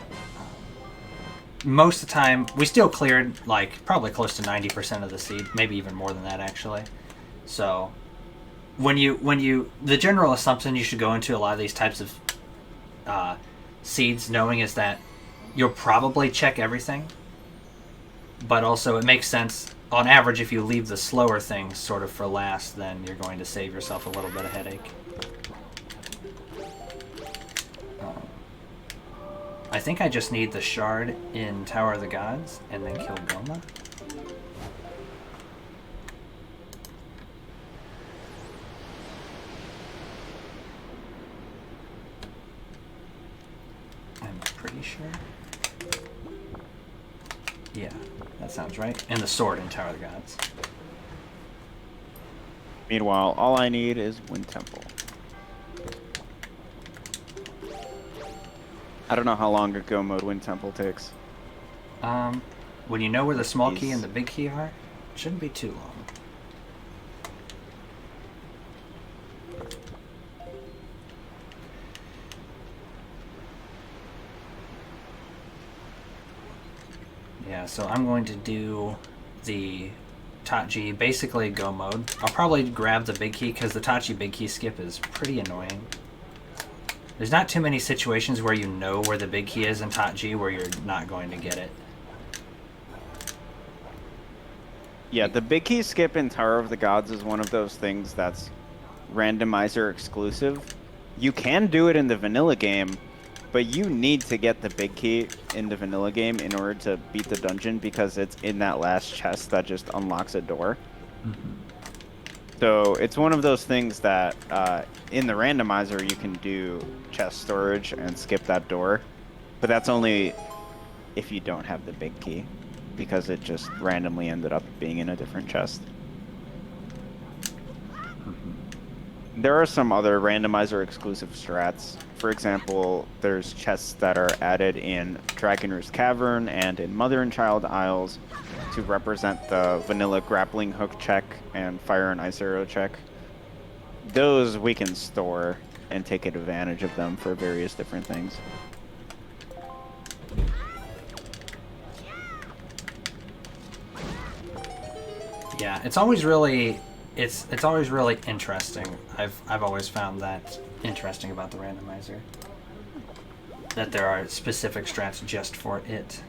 most of the time we still cleared like probably close to 90% of the seed, maybe even more than that actually. So the general assumption you should go into a lot of these types of seeds knowing is that you'll probably check everything, but also it makes sense on average if you leave the slower things sort of for last, then you're going to save yourself a little bit of headache. I think I just need the shard in Tower of the Gods and then kill Goma. I'm pretty sure. Yeah, that sounds right. And the sword in Tower of the Gods. Meanwhile, all I need is Wind Temple. I don't know how long a go mode Wind Temple takes. When you know where the small key and the big key are, it shouldn't be too long. Yeah, so I'm going to do the Tachi, basically go mode. I'll probably grab the big key because the Tachi big key skip is pretty annoying. There's not too many situations where you know where the big key is in Tachi where you're not going to get it. Yeah, the big key skip in Tower of the Gods is one of those things that's randomizer exclusive. You can do it in the vanilla game, but you need to get the big key in the vanilla game in order to beat the dungeon because it's in that last chest that just unlocks a door. Mm-hmm. So it's one of those things that in the randomizer you can do chest storage and skip that door, but that's only if you don't have the big key because it just randomly ended up being in a different chest. There are some other randomizer exclusive strats. For example, there's chests that are added in Dragon Roost Cavern and in Mother and Child Isles to represent the vanilla grappling hook check and fire and ice arrow check. Those we can store and take advantage of them for various different things. Yeah, it's always really it's always really interesting. I've always found that interesting about the randomizer. That there are specific strats just for it.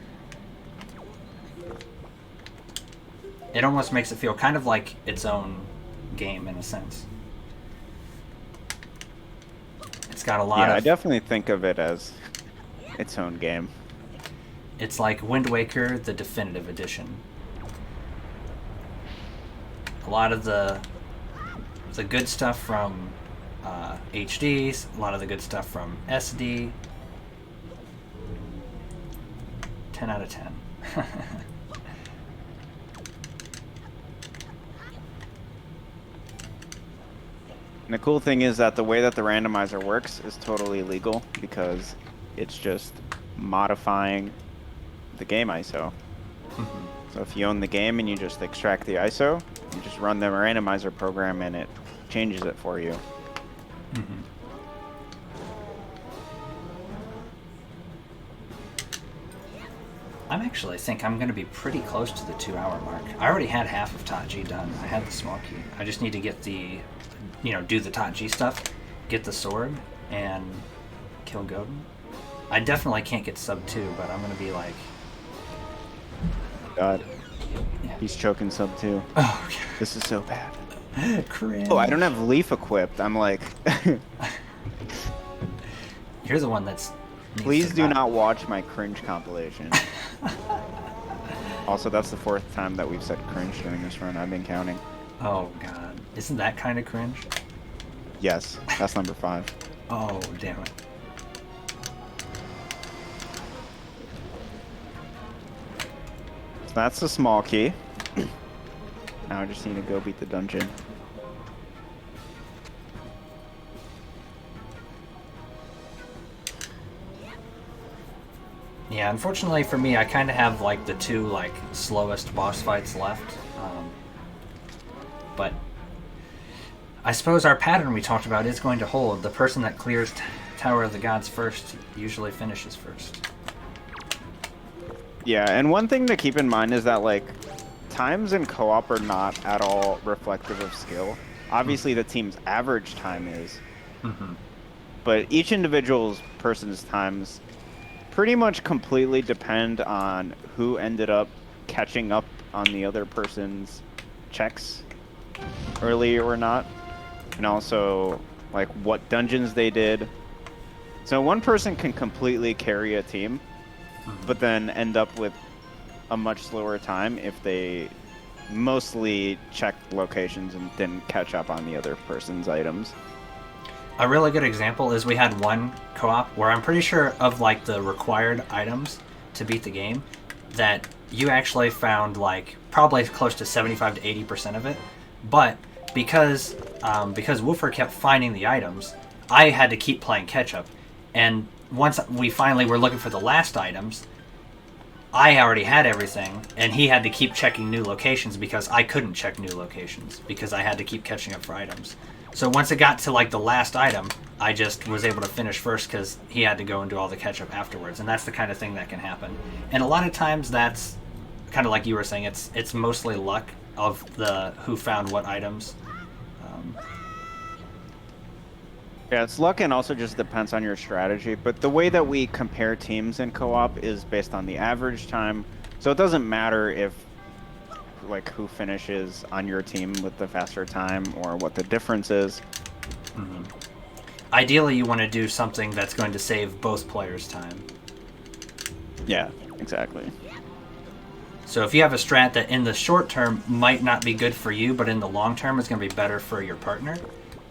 It almost makes it feel kind of like its own game in a sense. It's got a lot of... Yeah, I definitely think of it as its own game. It's like Wind Waker, the definitive edition. A lot of the good stuff from HD, a lot of the good stuff from SD. 10 out of 10. And the cool thing is that the way that the randomizer works is totally legal because it's just modifying the game ISO. Mm-hmm. So if you own the game and you just extract the ISO, you just run the randomizer program and it changes it for you. Mm-hmm. I actually think I'm going to be pretty close to the 2-hour mark. I already had half of Tachi done. I had the small key. I just need to get the, do the Tachi stuff, get the sword, and kill Godin. I definitely can't get sub 2, but I'm going to be like... God. Yeah. He's choking sub 2. Oh, okay. This is so bad. Cringe. Oh, I don't have Leaf equipped. I'm like... You're the one that's... Please do not watch my cringe compilation. Also, that's the 4th time that we've said cringe during this run. I've been counting. Oh, God. Isn't that kind of cringe? Yes, that's number 5. Oh, damn it. So that's the small key. Now I just need to go beat the dungeon. Yeah, unfortunately for me, I kind of have like the 2 slowest boss fights left. But I suppose our pattern we talked about is going to hold. The person that clears Tower of the Gods first usually finishes first. Yeah, and one thing to keep in mind is that times in co-op are not at all reflective of skill. Obviously, the team's average time is, Mm-hmm. but each individual's person's times pretty much completely depend on who ended up catching up on the other person's checks early or not, and also like what dungeons they did. So one person can completely carry a team, but then end up with a much slower time if they mostly checked locations and didn't catch up on the other person's items. A really good example is we had one co-op where I'm pretty sure of like the required items to beat the game that you actually found like probably close to 75 to 80% of it, but because Woofer kept finding the items, I had to keep playing catch up, and once we finally were looking for the last items, I already had everything, and he had to keep checking new locations because I couldn't check new locations because I had to keep catching up for items. So once it got to like the last item, I just was able to finish first because he had to go and do all the catch up afterwards, and that's the kind of thing that can happen. And a lot of times that's kind of like you were saying, it's mostly luck of the who found what items. Yeah, it's luck and also just depends on your strategy. But the way that we compare teams in co-op is based on the average time. So it doesn't matter if like who finishes on your team with the faster time or what the difference is. Mm-hmm. Ideally, you want to do something that's going to save both players' time. Yeah, exactly. So if you have a strat that in the short term might not be good for you, but in the long term is going to be better for your partner,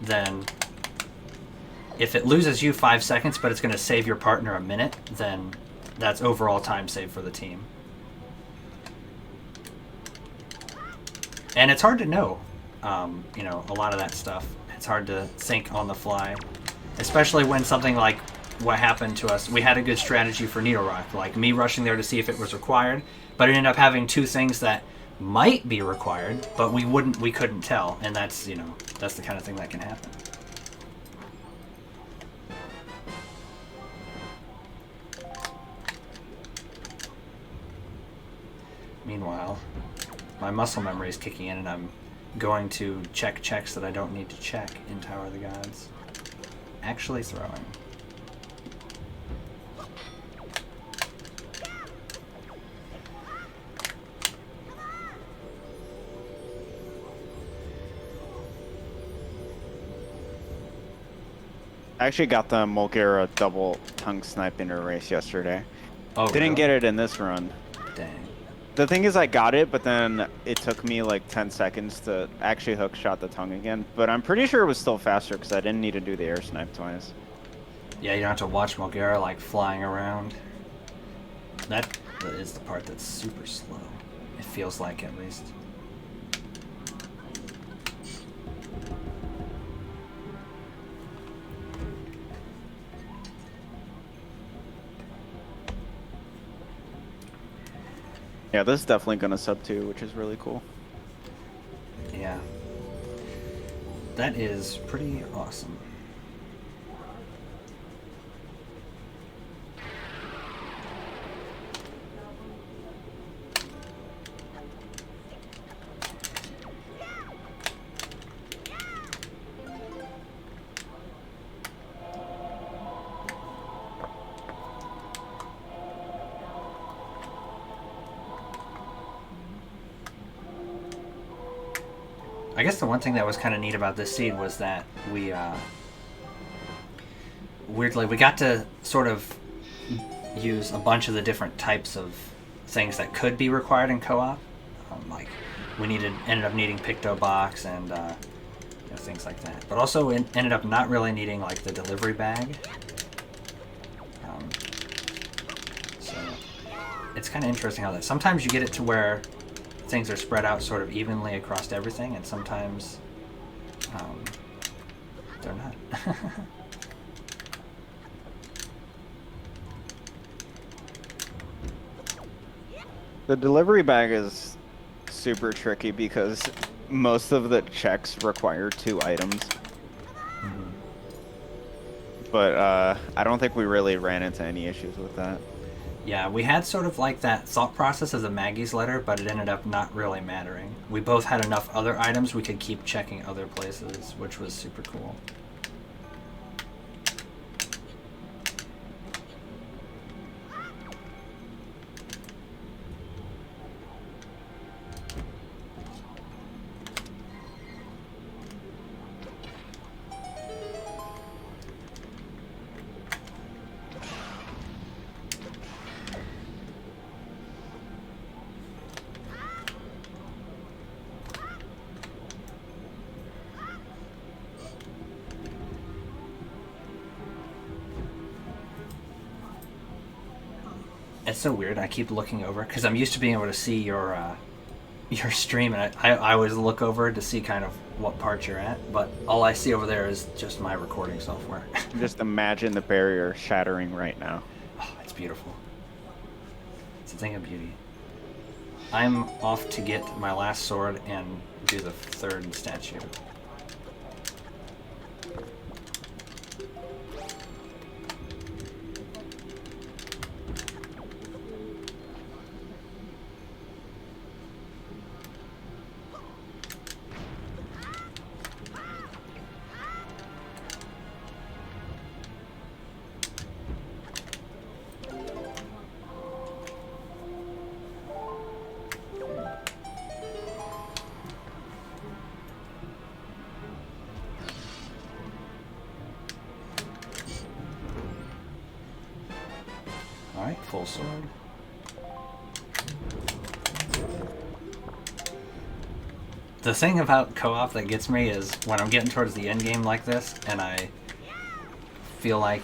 then if it loses you 5 seconds, but it's going to save your partner a minute, then that's overall time saved for the team. And it's hard to know, a lot of that stuff. It's hard to think on the fly, especially when something like what happened to us. We had a good strategy for Needle Rock, like me rushing there to see if it was required, but it ended up having two things that might be required, but we couldn't tell, and that's the kind of thing that can happen. Meanwhile, my muscle memory is kicking in, and I'm going to check checks that I don't need to check in Tower of the Gods. Actually throwing. I actually got the Mulgara double tongue snipe in a race yesterday. Oh, Didn't really? get it in this run. Dang. The thing is, I got it, but then it took me like 10 seconds to actually hook shot the tongue again. But I'm pretty sure it was still faster because I didn't need to do the air snipe twice. Yeah, you don't have to watch Mulgara like flying around. That is the part that's super slow. It feels like, at least. Yeah, this is definitely gonna sub 2, which is really cool. Yeah. That is pretty awesome. I guess the one thing that was kind of neat about this seed was that we, weirdly, we got to sort of use a bunch of the different types of things that could be required in co-op. Like, we ended up needing Picto Box and things like that. But also ended up not really needing, like, the delivery bag. So, it's kind of interesting how that... Sometimes you get it to where things are spread out sort of evenly across everything, and sometimes they're not. The delivery bag is super tricky because most of the checks require 2 items. Mm-hmm. But I don't think we really ran into any issues with that. Yeah, we had sort of like that thought process of the Maggie's letter, but it ended up not really mattering. We both had enough other items we could keep checking other places, which was super cool. It's so weird. I keep looking over because I'm used to being able to see your stream, and I always look over to see kind of what part you're at. But all I see over there is just my recording software. Just imagine the barrier shattering right now. Oh, it's beautiful. It's a thing of beauty. I'm off to get my last sword and do the third statue. Alright, full sword. The thing about co-op that gets me is when I'm getting towards the end game like this, and I feel like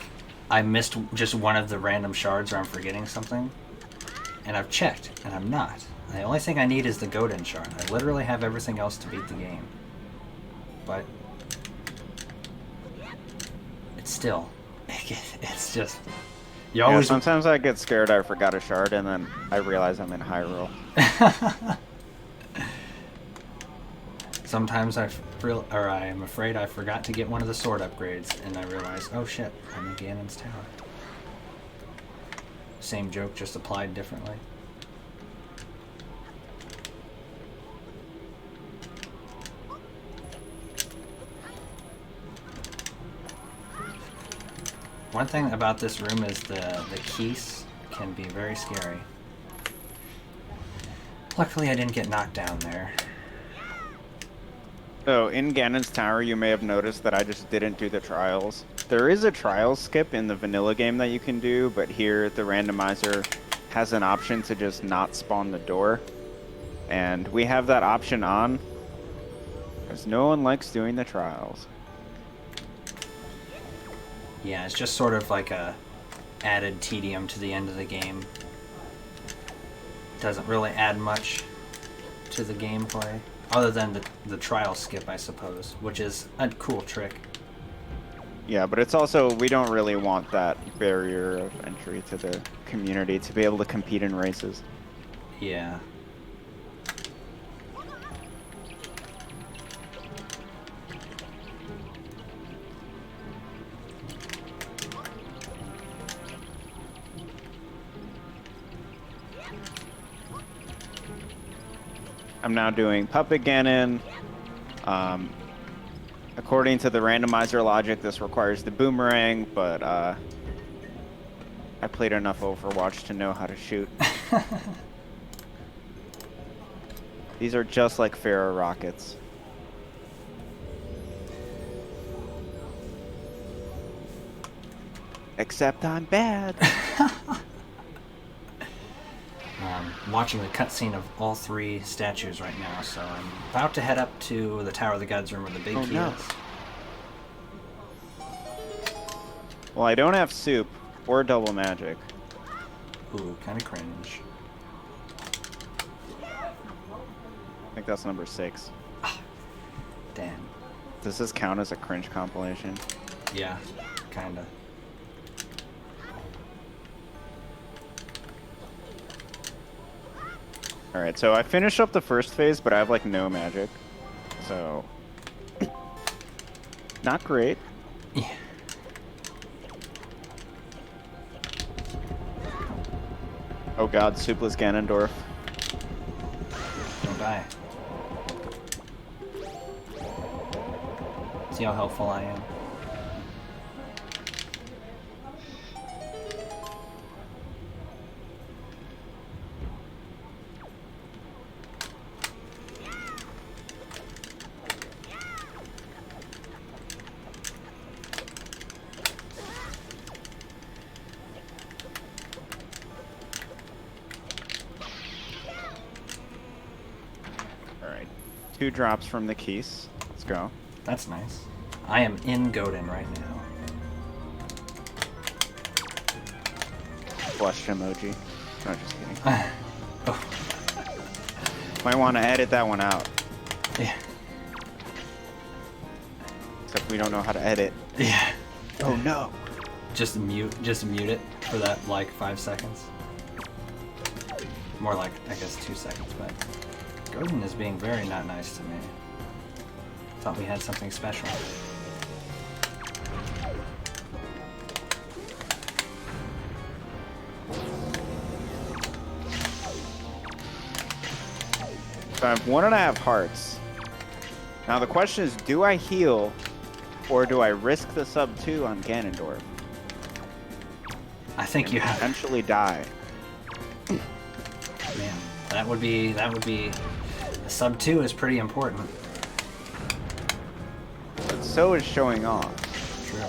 I missed just one of the random shards or I'm forgetting something, and I've checked, and I'm not. The only thing I need is the Godin shard. I literally have everything else to beat the game. But it's still, it's just... You Yeah, always... sometimes I get scared I forgot a shard, and then I realize I'm in Hyrule. Sometimes I'm afraid I forgot to get one of the sword upgrades, and I realize, oh shit, I'm in Ganon's tower. Same joke, just applied differently. One thing about this room is the keys can be very scary. Luckily I didn't get knocked down there. So in Ganon's Tower, you may have noticed that I just didn't do the trials. There is a trial skip in the vanilla game that you can do, but here the randomizer has an option to just not spawn the door. And we have that option on, because no one likes doing the trials. Yeah, it's just sort of like a added tedium to the end of the game. Doesn't really add much to the gameplay, other than the trial skip, I suppose, which is a cool trick. Yeah, but it's also, we don't really want that barrier of entry to the community to be able to compete in races. Yeah. I'm now doing Puppet Ganon. According to the randomizer logic, this requires the boomerang, but I played enough Overwatch to know how to shoot. These are just like Pharaoh rockets. Except I'm bad. Watching the cutscene of all three statues right now, so I'm about to head up to the Tower of the Gods room where the big key is. Well, I don't have soup or double magic. Ooh, kind of cringe. I think that's number 6. Damn. Does this count as a cringe compilation? Yeah, kinda. Alright, so I finished up the first phase, but I have like no magic. So not great. Yeah. Oh god, Soupless Ganondorf. Don't die. See how helpful I am. Alright. 2 drops from the keys. Let's go. That's nice. I am in Godin right now. Flushed emoji. No, just kidding. Oh. Might want to edit that one out. Yeah. Except we don't know how to edit. Yeah. Oh no. Just mute it for that like 5 seconds. More like, I guess, 2 seconds, but Godin is being very not nice to me. Thought we had something special. So I have 1.5 hearts. Now the question is, do I heal or do I risk the sub 2 on Ganondorf? I think you have. Potentially die. Man, that would be the sub 2 is pretty important. But so is showing off. True.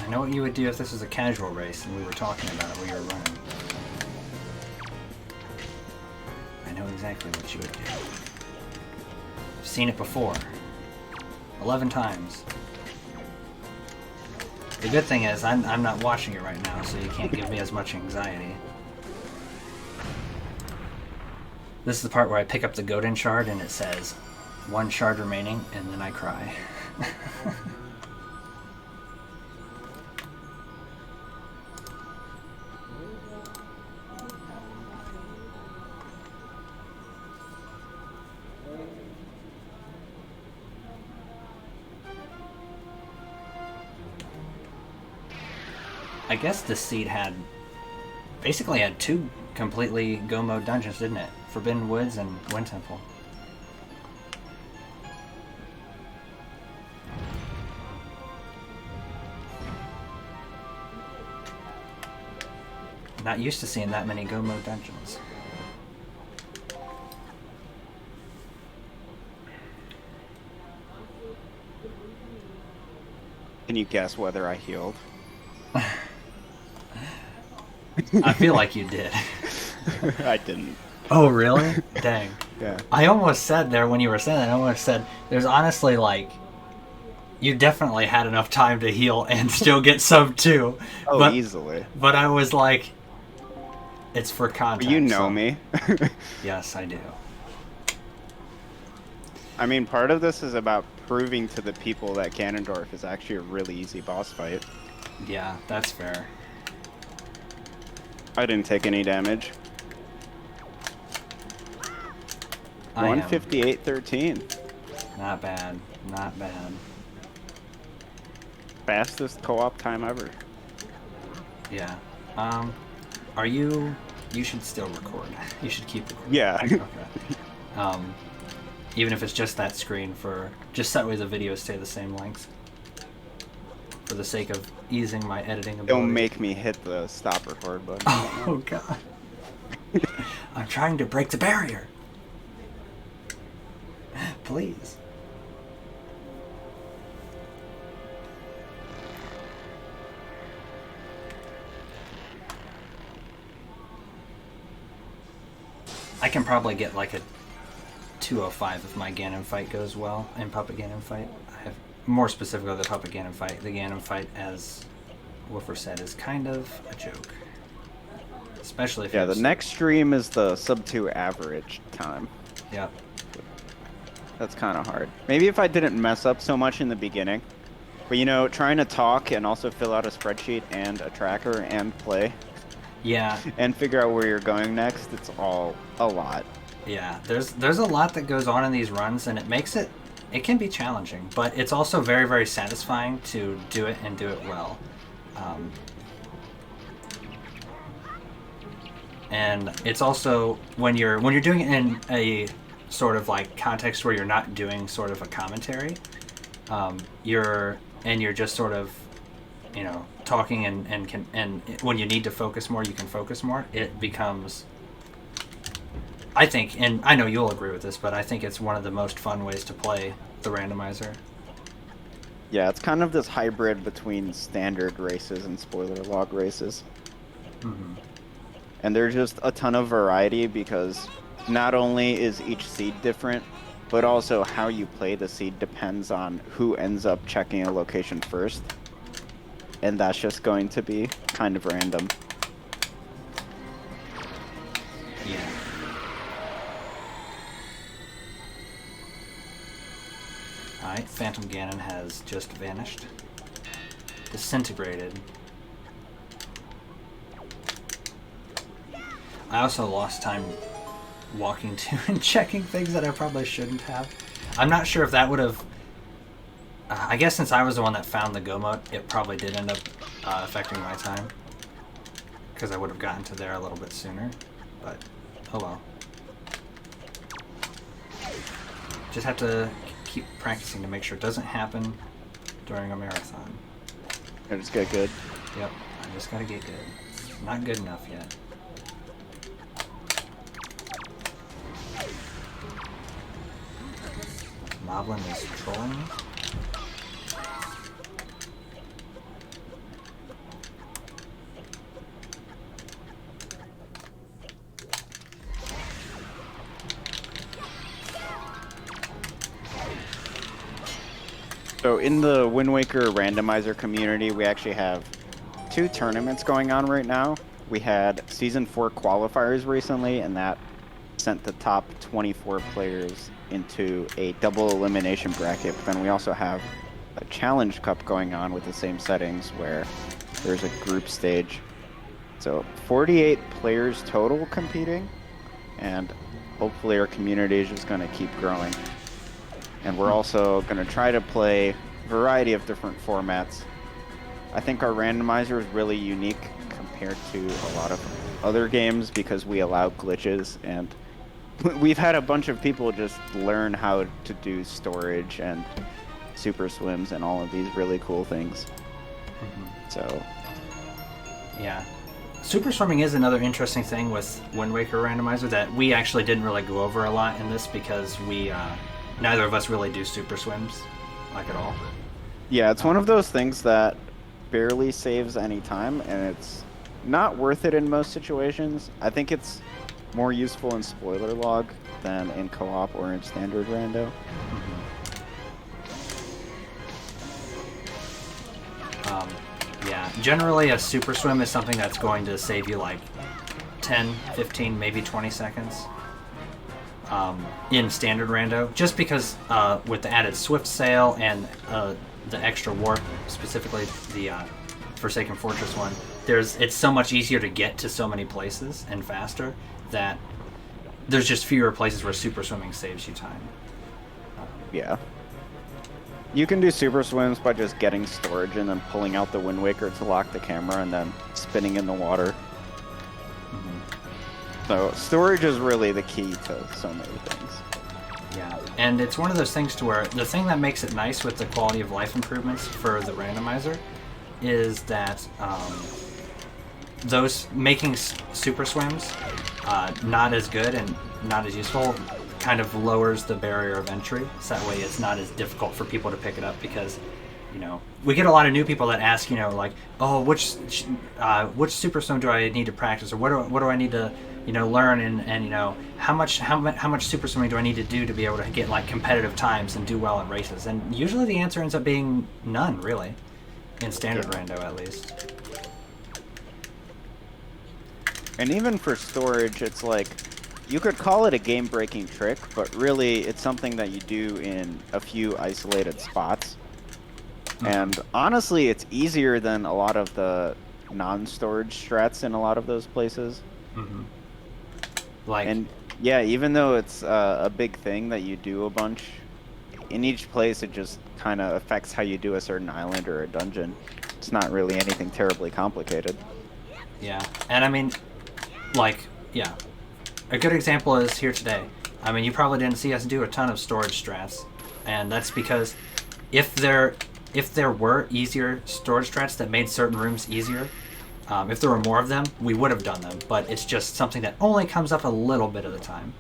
I know what you would do if this was a casual race and we were talking about it while you were running. I know exactly what you would do. I've seen it before. 11 times. The good thing is, I'm not watching it right now, so you can't give me as much anxiety. This is the part where I pick up the Godin shard and it says, 1 shard remaining, and then I cry. I guess this seed basically had 2 completely go mode dungeons, didn't it? Forbidden Woods and Wind Temple. Not used to seeing that many go mode dungeons. Can you guess whether I healed? I feel like you did. I didn't. Oh, really? Dang. Yeah. I almost said there when you were saying that, I almost said, there's honestly like, you definitely had enough time to heal and still get sub 2. Oh, but, easily. But I was like, it's for context. You know so. me. Yes, I do. I mean, part of this is about proving to the people that Ganondorf is actually a really easy boss fight. Yeah, that's fair. I didn't take any damage. 158.13. Not bad. Not bad. Fastest co-op time ever. Yeah. Are you... You should still record. You should keep recording. Yeah. Okay. Even if it's just that screen for... Just that way the videos stay the same length. For the sake of easing my editing ability. Don't make me hit the stop record button. Oh, God. I'm trying to break the barrier. Please. I can probably get like a 205 if my Ganon fight goes well, and Puppet Ganon fight. I have more specifically the Puppet Ganon fight. The Ganon fight, as Woofer said, is kind of a joke. Especially if the next stream is the sub 2 average time. Yep. That's kind of hard. Maybe if I didn't mess up so much in the beginning. But you know, trying to talk and also fill out a spreadsheet and a tracker and play. Yeah. And figure out where you're going next, it's all a lot. Yeah, there's a lot that goes on in these runs, and it can be challenging, but it's also very, very satisfying to do it and do it well. and it's also when you're doing it in a sort of like context where you're not doing sort of a commentary, you're just sort of, you know, talking and when you need to focus more, you can focus more. It becomes, I think, and I know you'll agree with this, but I think it's one of the most fun ways to play the randomizer. Yeah, it's kind of this hybrid between standard races and spoiler log races. Mm-hmm. And there's just a ton of variety because not only is each seed different, but also how you play the seed depends on who ends up checking a location first. And that's just going to be kind of random. Yeah. Alright, Phantom Ganon has just vanished. Disintegrated. I also lost time walking to and checking things that I probably shouldn't have. I'm not sure if that would have... I guess since I was the one that found the go mode, it probably did end up affecting my time. Because I would have gotten to there a little bit sooner. But, oh well. Just have to keep practicing to make sure it doesn't happen during a marathon. I just get good. Yep, I just gotta get good. Not good enough yet. Moblin is trolling me. So in the Wind Waker randomizer community, we actually have 2 tournaments going on right now. We had Season 4 qualifiers recently, and that sent the top 24 players into a double elimination bracket. But then we also have a Challenge Cup going on with the same settings where there's a group stage. So 48 players total competing, and hopefully our community is just going to keep growing. And we're also going to try to play a variety of different formats. I think our randomizer is really unique compared to a lot of other games because we allow glitches, and we've had a bunch of people just learn how to do storage and super swims and all of these really cool things. Mm-hmm. So, yeah. Super swimming is another interesting thing with Wind Waker randomizer that we actually didn't really go over a lot in this because we... neither of us really do super swims, like at all. yeah, it's one of those things that barely saves any time, and it's not worth it in most situations. I think it's more useful in spoiler log than in co-op or in standard rando. Yeah, generally a super swim is something that's going to save you like 10, 15, maybe 20 seconds. In standard rando, just because with the added swift sail and the extra warp, specifically the Forsaken Fortress one, it's so much easier to get to so many places and faster that there's just fewer places where super swimming saves you time. Yeah. You can do super swims by just getting storage and then pulling out the Wind Waker to lock the camera and then spinning in the water. So storage is really the key to so many things. Yeah, and it's one of those things to where the thing that makes it nice with the quality of life improvements for the randomizer is that those making super swims not as good and not as useful kind of lowers the barrier of entry. So that way it's not as difficult for people to pick it up because, you know, we get a lot of new people that ask, you know, like, oh, which super swim do I need to practice, or what do I need to, you know, learn, and you know, how much super swimming do I need to do to be able to get like competitive times and do well in races? And usually the answer ends up being none, really, in standard rando at least. And even for storage, it's like you could call it a game-breaking trick, but really it's something that you do in a few isolated spots. And honestly, it's easier than a lot of the non-storage strats in a lot of those places. Mm-hmm. Like, and yeah, even though it's a big thing that you do a bunch, in each place it just kind of affects how you do a certain island or a dungeon. It's not really anything terribly complicated. Yeah, and I mean, like, Yeah. A good example is here today. I mean, you probably didn't see us do a ton of storage strats, and that's because if there were easier storage strats that made certain rooms easier, if there were more of them, we would have done them. But it's just something that only comes up a little bit of the time.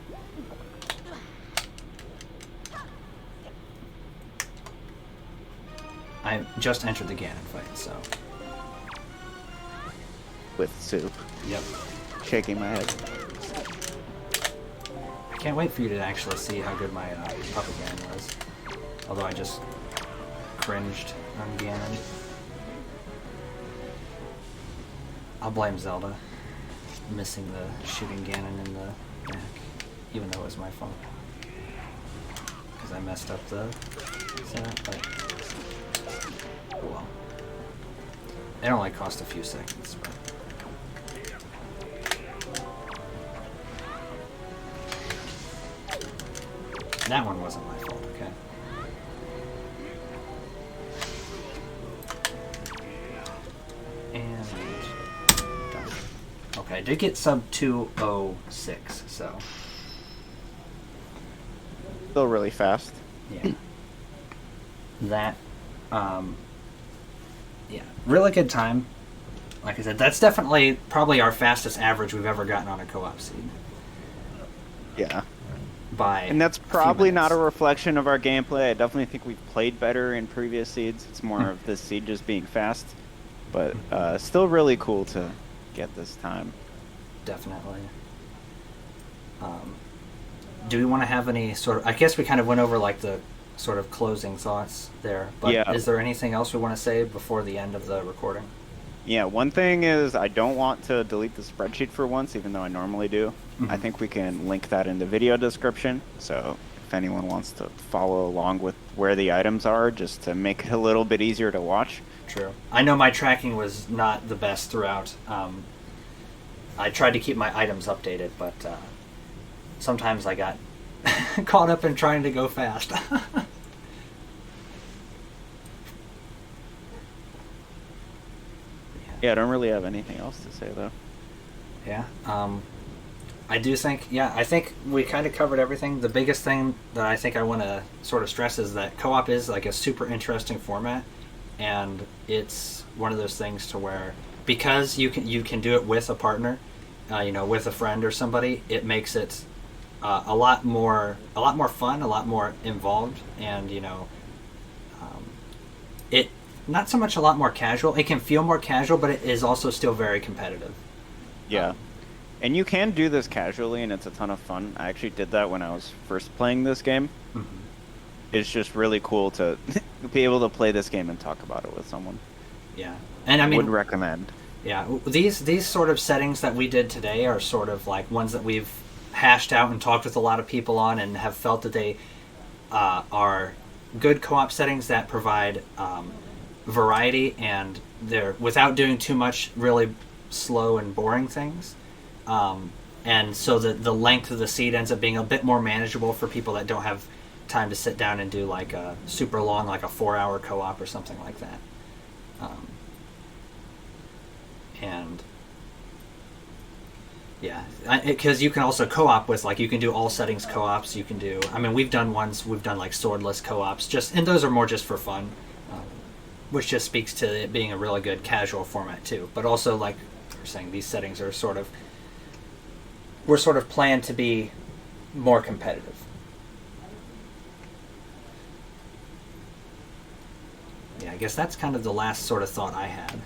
I just entered the Ganon fight, so. With soup. Yep. Shaking my head. I can't wait for you to actually see how good my puppet Ganon was. Although I just cringed on Ganon. I'll blame Zelda. Missing the shooting Ganon in the neck. Even though it was my fault. Because I messed up the setup, but... oh well. It only cost a few seconds, but... that one wasn't my fault, okay? And... done. Okay, I did get sub 206, so... Still really fast. yeah. That, yeah, really good time. Like I said, that's definitely probably our fastest average we've ever gotten on a co-op seed. Yeah. And that's probably not a reflection of our gameplay. I definitely think we've played better in previous seeds. It's more of this seed just being fast. But still really cool to get this time. Definitely. Do we want to have any sort of... I guess we kind of went over like the sort of closing thoughts there. But yeah. Is there anything else we want to say before the end of the recording? Yeah, one thing is I don't want to delete the spreadsheet for once, even though I normally do. Mm-hmm. I think we can link that in the video description. So if anyone wants to follow along with where the items are, just to make it a little bit easier to watch. True. I know my tracking was not the best throughout. I tried to keep my items updated, but sometimes I got caught up in trying to go fast. Yeah, I don't really have anything else to say, though. Yeah. I do think, I think we kind of covered everything. The biggest thing that I think I want to sort of stress is that co-op is like a super interesting format, and it's one of those things to where, because you can do it with a partner, with a friend or somebody, it makes it a lot more fun, a lot more involved, and it not so much a lot more casual. It can feel more casual, but it is also still very competitive. Yeah. And you can do this casually, and it's a ton of fun. I actually did that when I was first playing this game. Mm-hmm. It's just really cool to be able to play this game and talk about it with someone. Yeah. And I mean, would recommend. Yeah. These sort of settings that we did today are sort of like ones that we've hashed out and talked with a lot of people on, and have felt that they are good co-op settings that provide variety, and they're without doing too much really slow and boring things, and so the length of the seed ends up being a bit more manageable for people that don't have time to sit down and do like a super long, like a 4-hour co-op or something like that. And yeah, because you can also co-op with, like, you can do all settings co-ops. You can do, I mean, we've done like swordless co-ops, and those are more just for fun. Which just speaks to it being a really good casual format too. But also, like we're saying, these settings are we're sort of planned to be more competitive. Yeah, I guess that's kind of the last sort of thought I had.